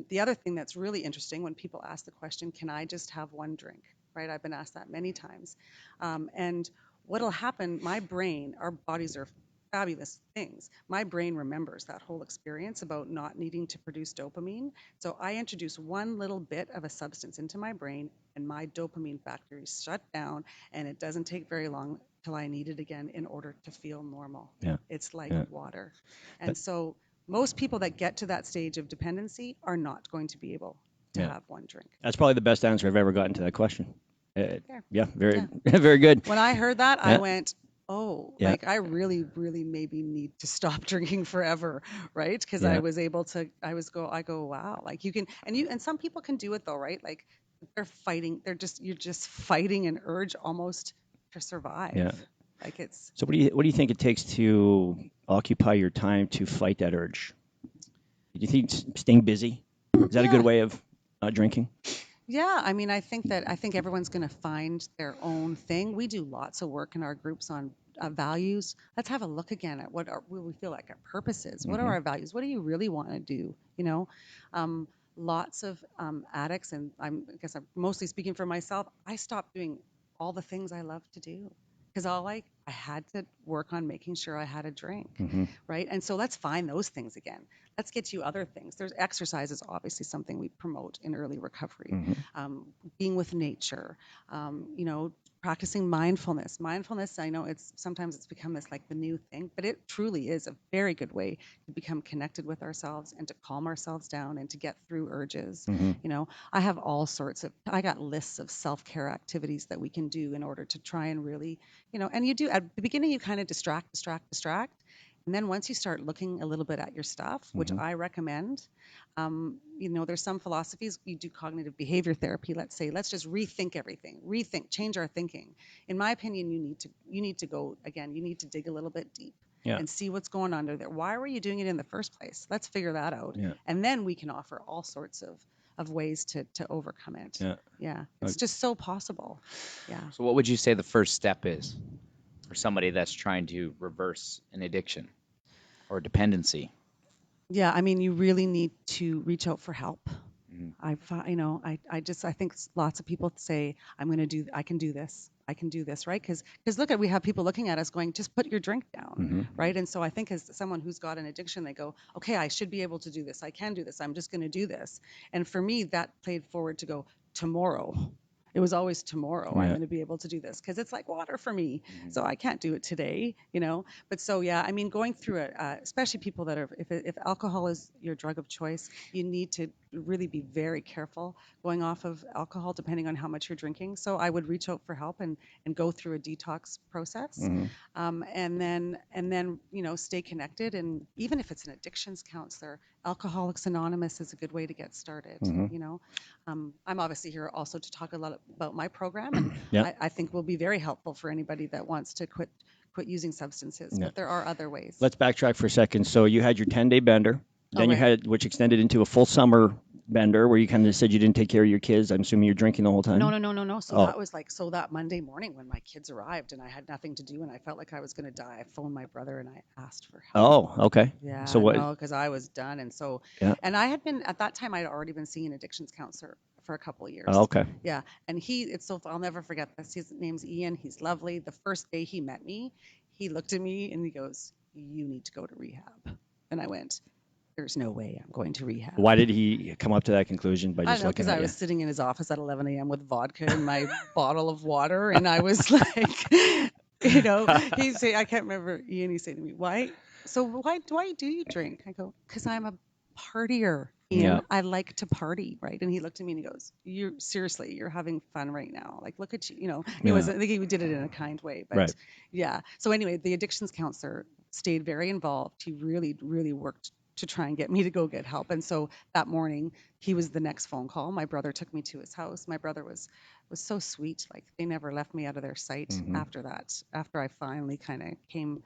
The other thing that's really interesting when people ask the question, can I just have one drink? Right. I've been asked that many times. And what'll happen, my brain, our bodies are fabulous things. My brain remembers that whole experience about not needing to produce dopamine. So I introduce one little bit of a substance into my brain and my dopamine factories shut down, and it doesn't take very long till I need it again in order to feel normal. Yeah. It's like water. And so most people that get to that stage of dependency are not going to be able to have one drink. That's probably the best answer I've ever gotten to that question. Very good. When I heard that, I went, like I really, really maybe need to stop drinking forever, right? Because I was able to, I go, wow, like you can, and some people can do it though, right? Like you're just fighting an urge almost to survive. Yeah. Like it's. So what do you think it takes to occupy your time to fight that urge? Do you think staying busy, is that a good way of not drinking? Yeah, I mean, I think everyone's going to find their own thing. We do lots of work in our groups on values. Let's have a look again at what we feel like our purpose is. What are our values? What do you really want to do? Lots of addicts, and I guess I'm mostly speaking for myself. I stopped doing all the things I love to do because all I I had to work on making sure I had a drink, Mm-hmm. right? And so let's find those things again. Let's get you other things. There's exercise is obviously something we promote in early recovery. Mm-hmm. Being with nature, practicing mindfulness. Mindfulness, I know it's become this like the new thing, but it truly is a very good way to become connected with ourselves and to calm ourselves down and to get through urges. Mm-hmm. I got lists of self-care activities that we can do in order to try and really, and you do at the beginning, you kind of distract. And then once you start looking a little bit at your stuff, which Mm-hmm. I recommend, there's some philosophies. You do cognitive behavior therapy. Let's say, let's just rethink everything, change our thinking. In my opinion, you need to go again. You need to dig a little bit deep Yeah. and see what's going on there. Why were you doing it in the first place? Let's figure that out, Yeah. and then we can offer all sorts of ways to overcome it. Yeah. It's just so possible. Yeah. So what would you say the first step is for somebody that's trying to reverse an addiction or dependency? Yeah, I mean, you really need to reach out for help. Mhm. I think lots of people say, I can do this, right? Because we have people looking at us going, just put your drink down, Mm-hmm. right? And so I think as someone who's got an addiction, they go, okay, I should be able to do this. I can do this. I'm just going to do this. And for me, that played forward to go tomorrow. It was always tomorrow I'm Yeah. going to be able to do this because it's like water for me. Mhm. So I can't do it today. But so, yeah, I mean, going through it, especially people that are, if alcohol is your drug of choice, you need to really be very careful going off of alcohol depending on how much you're drinking. So I would reach out for help and go through a detox process. Mm-hmm. And then stay connected. And even if it's an addictions counselor, Alcoholics Anonymous is a good way to get started. Mm-hmm. I'm obviously here also to talk a lot about my program, and Yeah. I think will be very helpful for anybody that wants to quit using substances. Yeah. But there are other ways. Let's backtrack for a second. So you had your 10-day bender, then you right. had, which extended into a full summer bender where you kind of said you didn't take care of your kids. I'm assuming you're drinking the whole time. No. So Oh. that was that Monday morning when my kids arrived and I had nothing to do and I felt like I was going to die. I phoned my brother and I asked for help. Oh, okay. Yeah. So what? No, because I was done. And so, Yeah. and I had been, at that time, I'd already been seeing an addictions counselor for a couple of years. Oh, okay. Yeah. And I'll never forget this. His name's Ian. He's lovely. The first day he met me, he looked at me and he goes, "You need to go to rehab." And I went, "There's no way I'm going to rehab." Why did he come up to that conclusion by I just don't know, looking because at I you? was sitting in his office at 11 a.m. with vodka in my bottle of water, and I was like, he'd say, I can't remember, Ian, he said to me, why do you drink? I go, because I'm a partier, Ian. Yeah. I like to party, right? And he looked at me and he goes, you're having fun right now. Like, look at you, He Yeah. wasn't, I think he did it in a kind way, but Right. yeah. So anyway, the addictions counselor stayed very involved. He really, really worked to try and get me to go get help. And so that morning, he was the next phone call. My brother took me to his house. My brother was so sweet. Like, they never left me out of their sight Mhm. after that. After I finally kind of came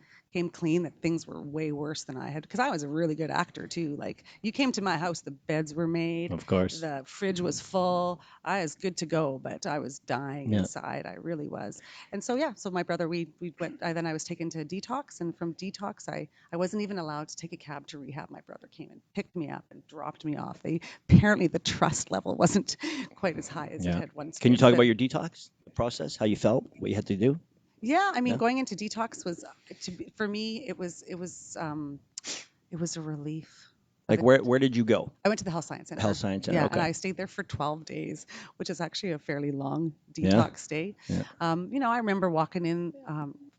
clean that things were way worse than I had, because I was a really good actor too. Like, you came to my house, the beds were made, Of course. the fridge was full. I was good to go, but I was dying Yeah. inside. I really was. And so yeah, so my brother, we went. Then I was taken to Detox, and from Detox, I wasn't even allowed to take a cab to rehab. My brother came and picked me up and dropped me off. Apparently the trust level wasn't quite as high as it Yeah. had once Can you been, talk but- about your detox process? How you felt? What you had to do? Yeah, I mean, Yeah. going into Detox was for me. It was a relief. Like where did you go? I went to the Health Science Center. Health Science Center. Yeah, Okay. and I stayed there for 12 days, which is actually a fairly long Yeah. detox stay. Yeah. I remember walking in.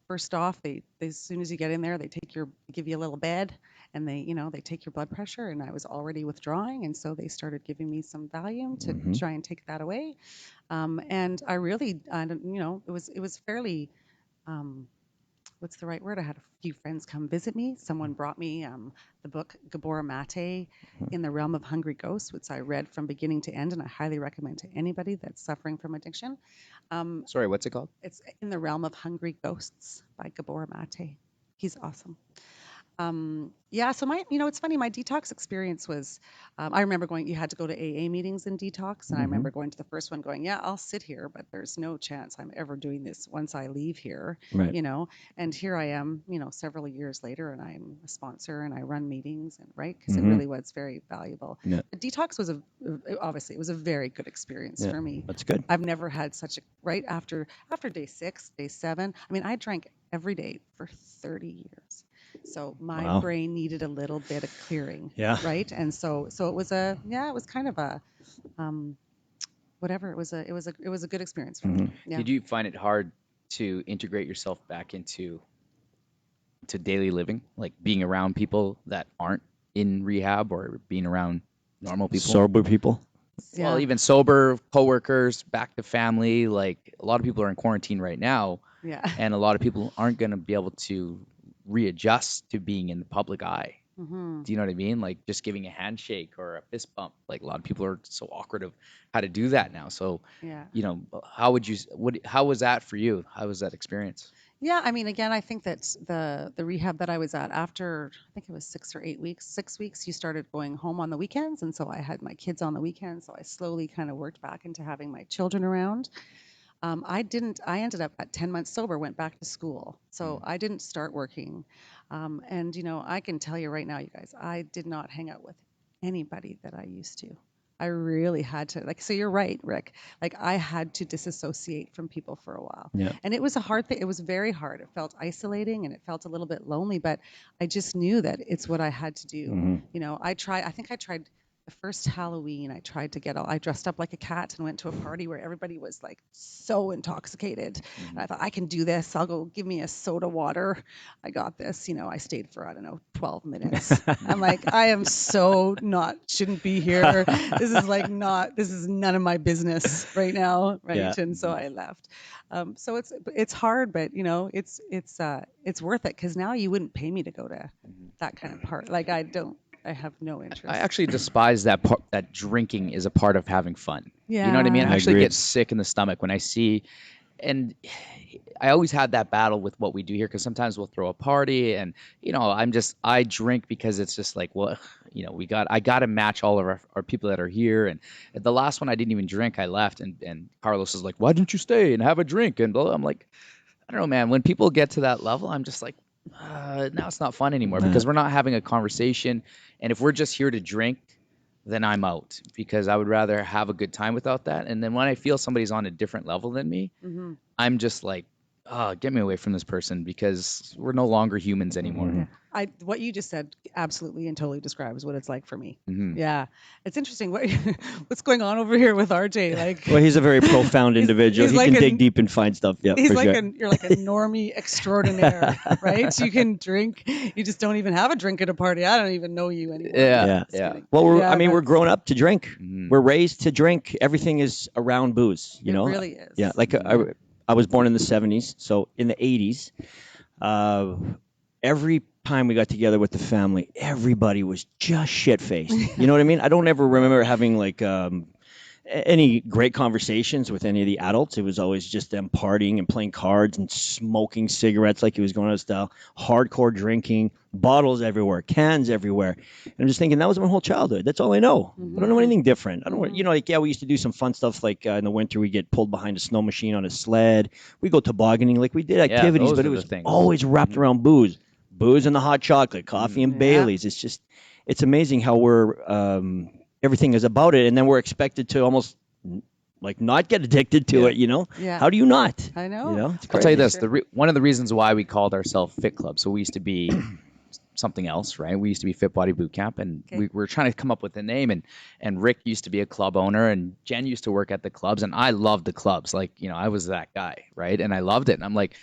First off, they as soon as you get in there, they give you a little bed, and they take your blood pressure. And I was already withdrawing, and so they started giving me some Valium to Mhm. try and take that away. And I really, it was fairly. What's the right word? I had a few friends come visit me. Someone brought me the book Gabor Mate, In the Realm of Hungry Ghosts, which I read from beginning to end, and I highly recommend to anybody that's suffering from addiction. Sorry, what's it called? It's In the Realm of Hungry Ghosts by Gabor Mate. He's awesome. Yeah, so it's funny, my detox experience was, I remember you had to go to AA meetings in detox, and I remember going to the first one going, yeah, I'll sit here, but there's no chance I'm ever doing this once I leave here, Right. and here I am, several years later, and I'm a sponsor and I run meetings, and right, because Mhm. it really was very valuable. Yeah. The detox was obviously it was a very good experience Yeah. for me. That's good. I've never had such a, right after day 6, day 7, I mean, I drank every day for 30 years. So my Wow. brain needed a little bit of clearing, Yeah. right? And so it was it was kind of a whatever. It was a good experience for me. Yeah. Did you find it hard to integrate yourself back into daily living, like being around people that aren't in rehab or being around normal people? Sober people. Yeah. Well, even sober coworkers, back to family. Like a lot of people are in quarantine right now, Yeah. and a lot of people aren't going to be able to readjust to being in the public eye. Mm-hmm. Do you know what I mean? Like just giving a handshake or a fist bump. Like a lot of people are so awkward of how to do that now. So, Yeah. you know, how was that for you? How was that experience? Yeah, I mean, again, I think that the rehab that I was at, after I think it was 6 or 8 weeks, 6 weeks, you started going home on the weekends, and so I had my kids on the weekends. So I slowly kind of worked back into having my children around. I didn't. I ended up at 10 months sober, went back to school, so I didn't start working. And I can tell you right now, you guys, I did not hang out with anybody that I used to. I really had to, like, so you're right, Rick. Like, I had to disassociate from people for a while. Yeah. And it was a hard thing. It was very hard. It felt isolating and it felt a little bit lonely, but I just knew that it's what I had to do. I think I tried the first Halloween. I dressed up like a cat and went to a party where everybody was like so intoxicated. And I thought, I can do this. I'll go, give me a soda water. I got this. I stayed for, I don't know, 12 minutes. I'm like, I am so shouldn't be here. This is none of my business right now. Right. Yeah. And so I left. So it's hard, but it's worth it, because now you wouldn't pay me to go to that kind of part. Like, I have no interest. I actually despise that part, that drinking is a part of having fun. Yeah. You know what I mean? I I actually agree. get sick in the stomach when I see, and I always had that battle with what we do here, because sometimes we'll throw a party and, I drink because it's just like, well, I got to match all of our people that are here. And the last one I didn't even drink, I left, and Carlos is like, why didn't you stay and have a drink? And blah. I'm like, I don't know, man. When people get to that level, I'm just like, now it's not fun anymore, because we're not having a conversation. And if we're just here to drink, then I'm out, because I would rather have a good time without that. And then when I feel somebody's on a different level than me, I'm just like, oh, get me away from this person, because we're no longer humans anymore. What you just said absolutely and totally describes what it's like for me. Mm-hmm. Yeah, it's interesting. What's going on over here with RJ? Like, Well, he's a very profound individual. he's he like can dig deep and find stuff. Yeah, he's for like sure. you're like a normie extraordinaire, right? You can drink. You just don't even have a drink at a party. I don't even know you anymore. Yeah. Well, Yeah, we're grown up to drink. Mhm. We're raised to drink. Everything is around booze. It really is. Yeah, like I was born in the 70s, so in the 80s, every time we got together with the family, everybody was just shit-faced. You know what I mean? I don't ever remember having like any great conversations with any of the adults. It was always just them partying and playing cards and smoking cigarettes like it was going out of style, hardcore drinking, bottles everywhere, cans everywhere. And I'm just thinking, that was my whole childhood. That's all I know. I don't know anything different. I don't, we used to do some fun stuff like in the winter, we get pulled behind a snow machine on a sled. We go tobogganing, like we did activities, those but are it the was things. always wrapped around booze. Booze and the hot chocolate, coffee and Bailey's. It's amazing how we're, everything is about it. And then we're expected to almost like not get addicted to it, Yeah. How do you not? I know. It's I'll tell you crazy. this: one of the reasons why we called ourselves Fit Club. So we used to be something else, right? We used to be Fit Body Boot Camp, and we were trying to come up with a name. And Rick used to be a club owner, and Jenn used to work at the clubs, and I loved the clubs. Like, I was that guy, right? And I loved it. And I'm like,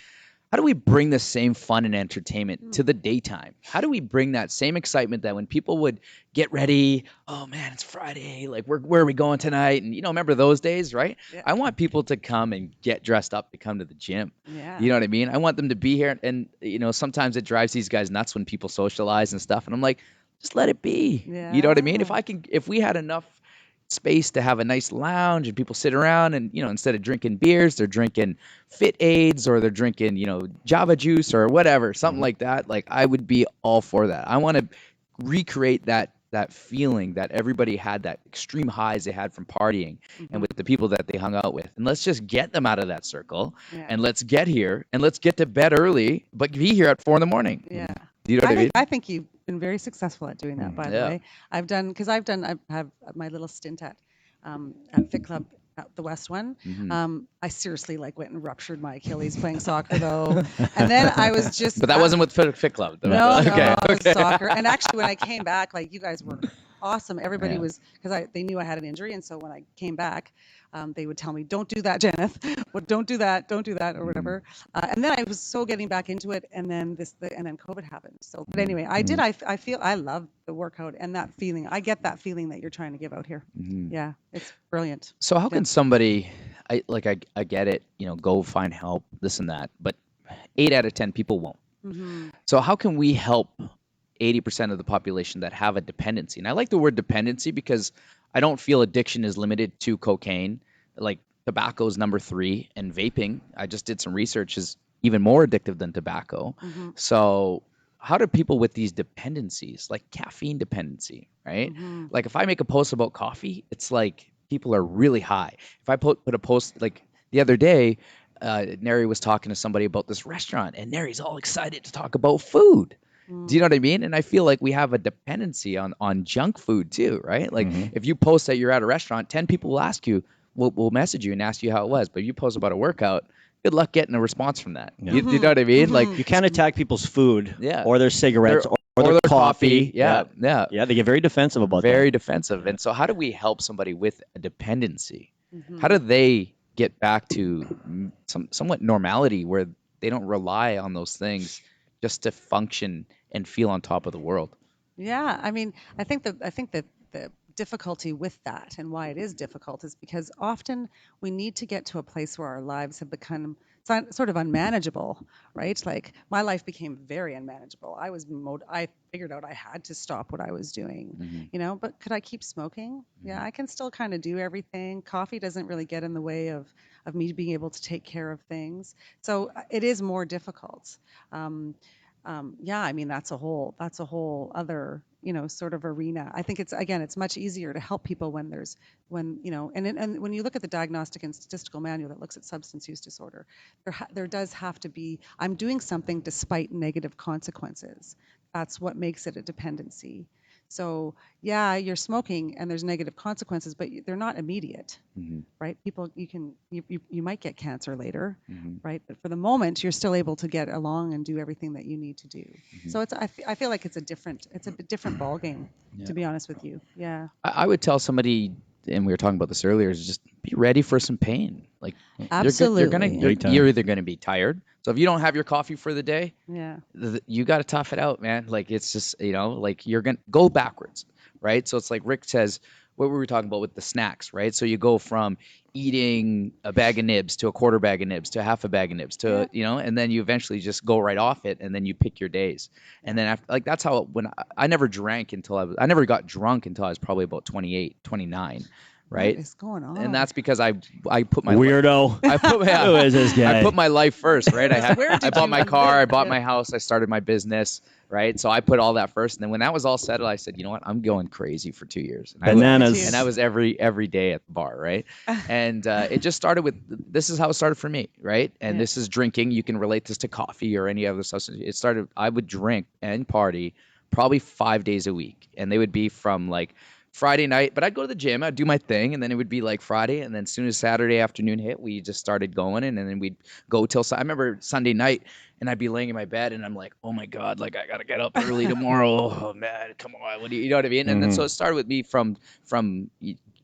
how do we bring the same fun and entertainment to the daytime? How do we bring that same excitement that when people would get ready, oh man, it's Friday, like where are we going tonight? And remember those days, right? Yeah. I want people to come and get dressed up to come to the gym. Yeah. You know what I mean? I want them to be here. And sometimes it drives these guys nuts when people socialize and stuff. And I'm like, just let it be. Yeah. You know what I mean? If we had enough space to have a nice lounge and people sit around and instead of drinking beers, they're drinking Fit Aids, or they're drinking Java juice or whatever, something like that. Like, I would be all for that. I want to recreate that feeling that everybody had, that extreme highs they had from partying and with the people that they hung out with, and let's just get them out of that circle. And let's get here and let's get to bed early, but be here at 4 a.m. Yeah. You know what I mean? I think you've been very successful at doing that, by the way. I've had my little stint at Fit Club. the West one. Mm-hmm. I seriously like went and ruptured my Achilles playing soccer though, and then I was just. But that wasn't with Fit Club. No, Okay. it was soccer. And actually, when I came back, like you guys were awesome. Everybody Yeah. was because they knew I had an injury, and so when I came back, they would tell me, "Don't do that, Jennith. Well, don't do that, or whatever." And then I was so getting back into it, and then and then COVID happened. So, but anyway, I did. I feel I love the workout and that feeling. I get that feeling that you're trying to give out here. Yeah, it's brilliant. So how can somebody, I get it, go find help, this and that, but 8 out of 10 people won't. So how can we help 80% of the population that have a dependency? And I like the word dependency because I don't feel addiction is limited to cocaine. Like tobacco is number 3, and vaping, I just did some research, is even more addictive than tobacco. So how do people with these dependencies, like caffeine dependency, right? Like if I make a post about coffee, it's like people are really high. If I put a post, like the other day, Neri was talking to somebody about this restaurant, and Neri's all excited to talk about food. Do you know what I mean? And I feel like we have a dependency on junk food too, right? Like if you post that you're at a restaurant, 10 people will ask you, will message you and ask you how it was. But if you post about a workout, good luck getting a response from that. You know what I mean? Like You can't attack people's food, Yeah. or their cigarettes, or their their coffee. Yeah. They get very defensive about that. Very defensive. And so how do we help somebody with a dependency? How do they get back to somewhat normality where they don't rely on those things just to function and feel on top of the world? Yeah, I mean, I think that the difficulty with that and why it is difficult is because often we need to get to a place where our lives have become sort of unmanageable, right? Like my life became very unmanageable. I figured out I had to stop what I was doing, but could I keep smoking? Yeah, I can still kind of do everything. Coffee doesn't really get in the way of me being able to take care of things. So it is more difficult. Yeah, I mean that's a whole other sort of arena. I think it's much easier to help people when and when you look at the Diagnostic and Statistical Manual that looks at substance use disorder, there does have to be I'm doing something despite negative consequences. That's what makes it a dependency. So yeah, you're smoking and there's negative consequences, but they're not immediate, right? People, you might get cancer later, right? But for the moment, you're still able to get along and do everything that you need to do. So I feel like it's a different ball game, to be honest with you. Yeah. I would tell somebody, and we were talking about this earlier, is just be ready for some pain. Like Absolutely. you're either going to be tired. So if you don't have your coffee for the day, Yeah. You got to tough it out, man. Like it's just, like you're going to go backwards, right? So it's like Rick says, what were we talking about with the snacks, right? So you go from eating a bag of nibs to a quarter bag of nibs to half a bag of nibs to, and then you eventually just go right off it, and then you pick your days. And then after, like that's how when I never drank until I never got drunk until I was probably about 28, 29. Right? What is going on? And that's because I put my Weirdo. Who is this guy? I put my life first, right? I bought my car, I bought Yeah. my house, I started my business, right? So I put all that first, and then when that was all settled, I said, you know what? I'm going crazy for 2 years. And Bananas. I was every day at the bar, right? And it just started with this is how it started for me, right? And this is drinking. You can relate this to coffee or any other substance. It started. I would drink and party probably 5 days a week, and they would be from like Friday night, but I'd go to the gym, I'd do my thing, and then it would be like Friday, and then as soon as Saturday afternoon hit, we just started going, and then we'd go till I remember Sunday night, and I'd be laying in my bed, and I'm like, oh my God, like I gotta get up early tomorrow. Oh man, come on, you know what I mean? And then so it started with me from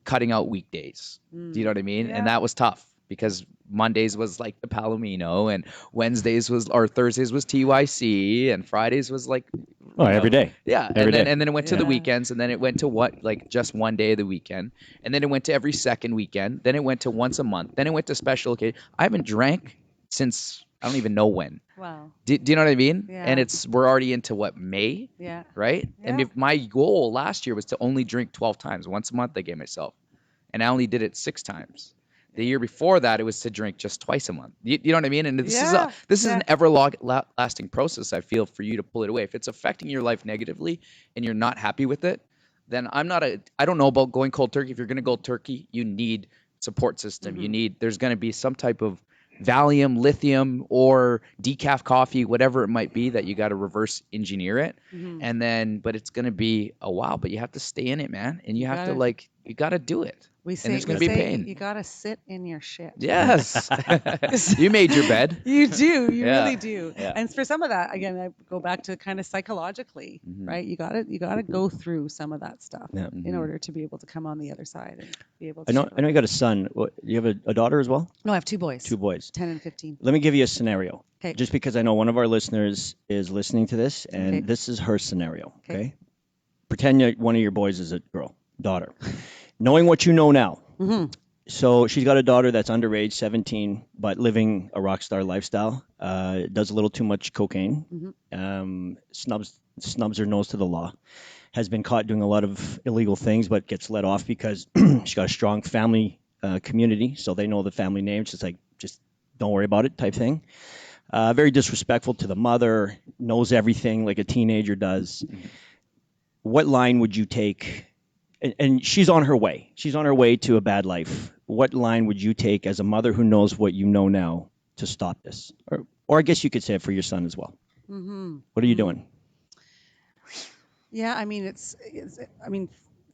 cutting out weekdays. Do you know what I mean? Yeah. And that was tough because Mondays was like the Palomino, and Thursdays was TYC, and Fridays was like every day. Yeah, Every day. and then it went to the Yeah. weekends, and then it went to just one day of the weekend, and then it went to every second weekend, then it went to once a month, then it went to special occasion. I haven't drank since I don't even know when. Wow. Do you know what I mean? Yeah. And we're already into May, Yeah. right? And Yeah. if my goal last year was to only drink 12 times, once a month I gave myself, and I only did it 6 times. The year before that, it was to drink just twice a month. You know what I mean? And this is an lasting process, I feel, for you to pull it away. If it's affecting your life negatively and you're not happy with it, then I don't know about going cold turkey. If you're going to go turkey, you need support system. There's going to be some type of Valium, lithium, or decaf coffee, whatever it might be, that you got to reverse engineer it. And then, but it's going to be a while, but you have to stay in it, man. And you got to do it. We say, there's gonna be pain. You gotta sit in your shit. Yes. You made your bed. You do. You Yeah. really do. Yeah. And for some of that, again, I go back to kind of psychologically, right? You gotta go through some of that stuff in order to be able to come on the other side and be able to. I know you got a son. You have a daughter as well? No, I have 2 boys. 2 boys. 10 and 15. Let me give you a scenario. Okay. Just because I know one of our listeners is listening to this, and Okay. this is her scenario. Okay. Okay. Pretend one of your boys is a daughter. Knowing what you know now. So she's got a daughter that's underage, 17, but living a rock star lifestyle. Does a little too much cocaine. Snubs her nose to the law. Has been caught doing a lot of illegal things, but gets let off because she's got a strong family community. So they know the family name. She's like, just don't worry about it type thing. Very disrespectful to the mother. Knows everything like a teenager does. What line would you take? And she's on her way. She's on her way to a bad life. What line would you take as a mother who knows what you know now to stop this? Or I guess you could say it for your son as well. What are you doing? Yeah, I mean,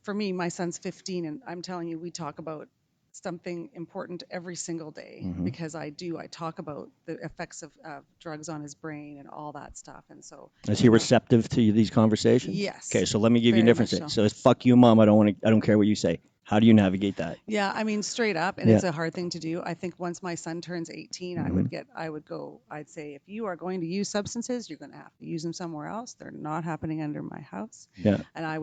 for me, my son's 15, and I'm telling you, we talk about something important every single day because I talk about the effects of drugs on his brain and all that stuff. And so is he receptive to these conversations? Yes. Okay, so let me give you a Very different thing. much So it's fuck you, mom. I don't care what you say. How do you navigate that? Yeah, I mean, straight up, and it's a hard thing to do. I think once my son turns 18, I'd say, if you are going to use substances, you're going to have to use them somewhere else. They're not happening under my house. Yeah. And I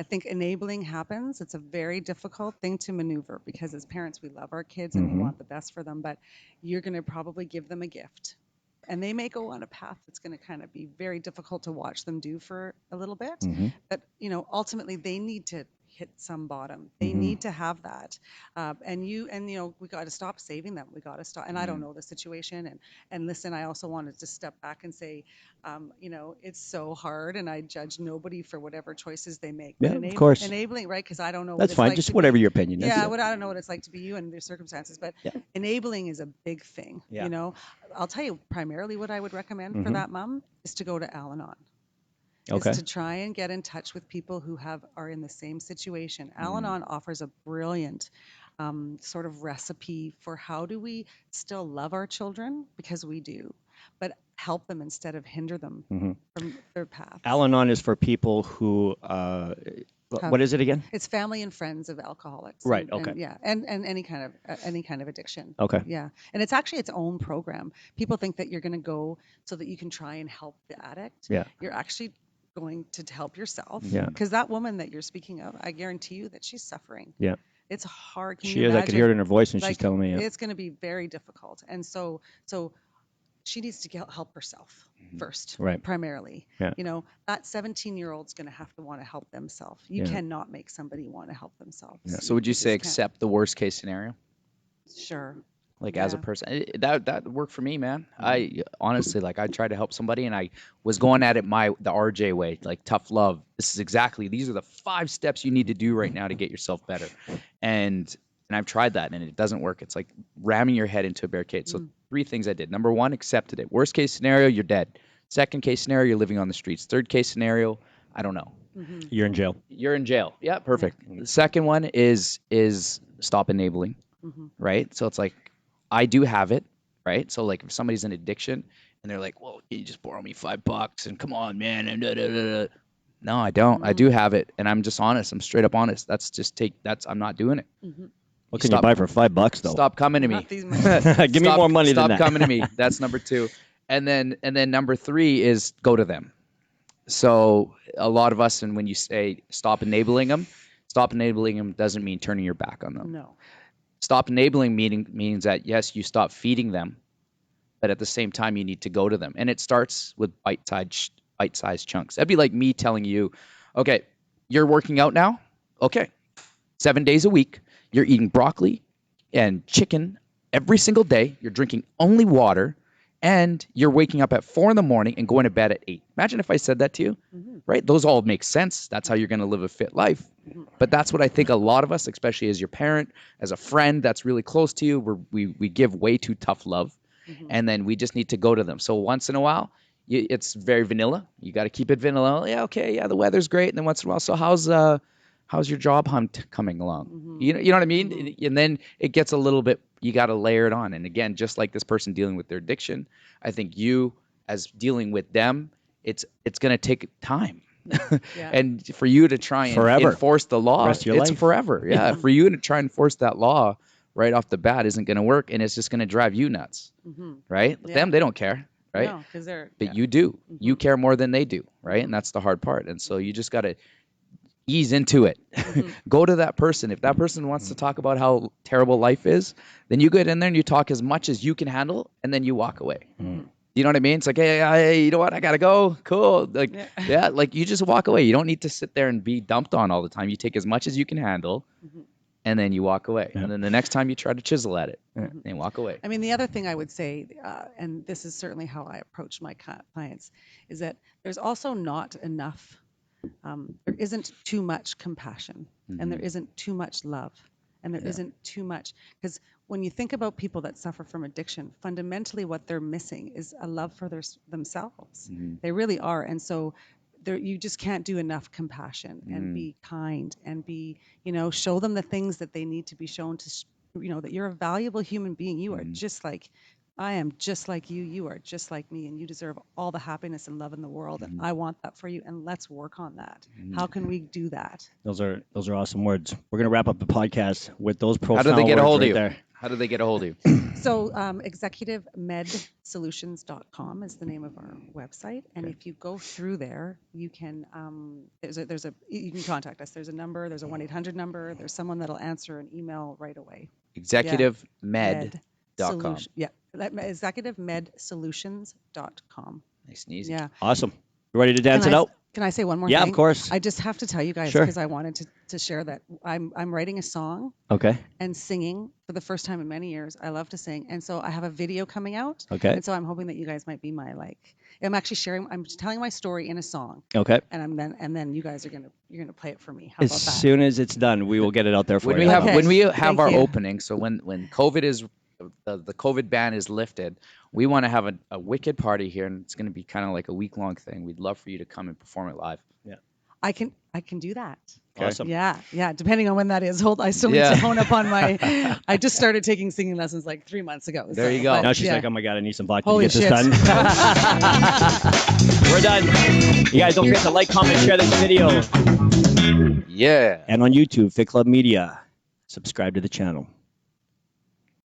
think enabling happens. It's a very difficult thing to maneuver because as parents, we love our kids and we want the best for them, but you're going to probably give them a gift. And they may go on a path that's going to kind of be very difficult to watch them do for a little bit. But, ultimately they need to hit some bottom. They need to have that. And we got to stop saving them. We got to stop. And I don't know the situation. And listen, I also wanted to step back and say, it's so hard and I judge nobody for whatever choices they make. But of course. Enabling, right? Because I don't know. That's fine. Just whatever your opinion is. Yeah, I don't know what it's like to be you and their circumstances, but enabling is a big thing. Yeah. I'll tell you primarily what I would recommend for that mom is to go to Al-Anon. Okay. Is to try and get in touch with people who are in the same situation. Al-Anon offers a brilliant sort of recipe for how do we still love our children, because we do, but help them instead of hinder them from their path. Al-Anon is for people who, what is it again? It's family and friends of alcoholics. Right. Okay. And any kind of addiction. Okay. Yeah, and it's actually its own program. People think that you're going to go so that you can try and help the addict. Yeah. You're actually going to help yourself. Yeah. Because that woman that you're speaking of, I guarantee you that she's suffering. Yeah. It's hard. She is. I could hear it in her voice when she's telling me. Yeah. It's going to be very difficult, and so she needs to help herself first, right? Primarily. Yeah. That 17-year-old's going to have to want to help themselves. You cannot make somebody want to help themselves. Yeah. So would you say accept the worst case scenario? Sure. As a person, that worked for me, man. I honestly, I tried to help somebody and I was going at it the RJ way, like tough love. These are the 5 steps you need to do right now to get yourself better. And I've tried that and it doesn't work. It's like ramming your head into a barricade. So 3 things I did. Number 1, accepted it. Worst case scenario, you're dead. Second case scenario, you're living on the streets. Third case scenario, I don't know. You're in jail. You're in jail. Yeah, perfect. The second one is stop enabling, right? So it's like, I do have it, right? So if somebody's in addiction and they're like, "Well, you just borrow me $5 and come on, man," and no, I don't. I do have it, and I'm just honest. I'm straight up honest. I'm not doing it. What can you buy for $5 though? Stop coming to me. Give me more money than that. Stop coming to me. That's number 2, and then number 3 is go to them. So a lot of us, and when you say stop enabling them doesn't mean turning your back on them. No. Stop enabling means that, yes, you stop feeding them, but at the same time, you need to go to them. And it starts with bite-sized chunks. That'd be like me telling you, okay, you're working out now? Okay. 7 days a week. You're eating broccoli and chicken every single day. You're drinking only water. And you're waking up at 4 a.m. and going to bed at 8. Imagine if I said that to you, right? Those all make sense. That's how you're going to live a fit life. But that's what I think a lot of us, especially as your parent, as a friend that's really close to you, we give way too tough love. And then we just need to go to them. So once in a while, it's very vanilla. You got to keep it vanilla. Yeah, okay, yeah, the weather's great. And then once in a while, so how's how's your job hunt coming along? You know what I mean? And then it gets a little bit, you got to layer it on. And again, just like this person dealing with their addiction, I think you as dealing with them, it's going to take time. Yeah. And for you to try and Forever. enforce the law, Rest of your it's life. forever. Yeah. For you to try and enforce that law right off the bat isn't going to work, and it's just going to drive you nuts, right? Yeah. Them, they don't care, right? No, 'cause they're, But you do. You care more than they do, right? And that's the hard part. And so you just got to ease into it. Go to that person. If that person wants to talk about how terrible life is, then you get in there and you talk as much as you can handle, and then you walk away. You know what I mean? It's like, hey, you know what? I got to go. Cool. Like, yeah, like you just walk away. You don't need to sit there and be dumped on all the time. You take as much as you can handle, and then you walk away. And then the next time you try to chisel at it, and walk away. I mean, the other thing I would say, and this is certainly how I approach my clients, is that there's also not enough, there isn't too much compassion, and there isn't too much love, and there isn't too much, because when you think about people that suffer from addiction, fundamentally what they're missing is a love for themselves. They really are. And so you just can't do enough compassion and be kind and be, show them the things that they need to be shown to, that you're a valuable human being. You are just like, I am just like you. You are just like me, and you deserve all the happiness and love in the world. And I want that for you. And let's work on that. How can we do that? Those are awesome words. We're gonna wrap up the podcast with those profound How do they get a hold of you? there. How do they get a hold of you? So executivemedsolutions.com is the name of our website, and if you go through there, you can you can contact us. There's a number, there's a 1-800 number, there's someone that'll answer an email right away. ExecutiveMed.com. ExecutiveMedSolutions.com. Nice and easy. Yeah. Awesome. You ready to dance it out? Can I say one more Yeah, thing? of course. I just have to tell you guys, Sure. because I wanted to share that I'm writing a song Okay. and singing for the first time in many years. I love to sing, and so I have a video coming out. Okay. And so I'm hoping that you guys might be I'm actually I'm telling my story in a song. Okay. And then you guys you're gonna play it for me. How As about that? soon as it's done, we will get it out there for When you. we have Okay. when we have Thank our you. opening, so when COVID is the COVID ban is lifted, we want to have a wicked party here, and it's going to be kind of like a week-long thing. We'd love for you to come and perform it live. Yeah. I can do that. Awesome. Yeah. Depending on when that is. I still need Yeah. to hone up on my. I just started taking singing lessons like 3 months ago. There you go. but Now she's yeah. like, oh my God, I need some vodka Holy to get shit. this done. We're done. You guys don't forget to like, comment, share this video. Yeah. And on YouTube, Fit Club Media. Subscribe to the channel.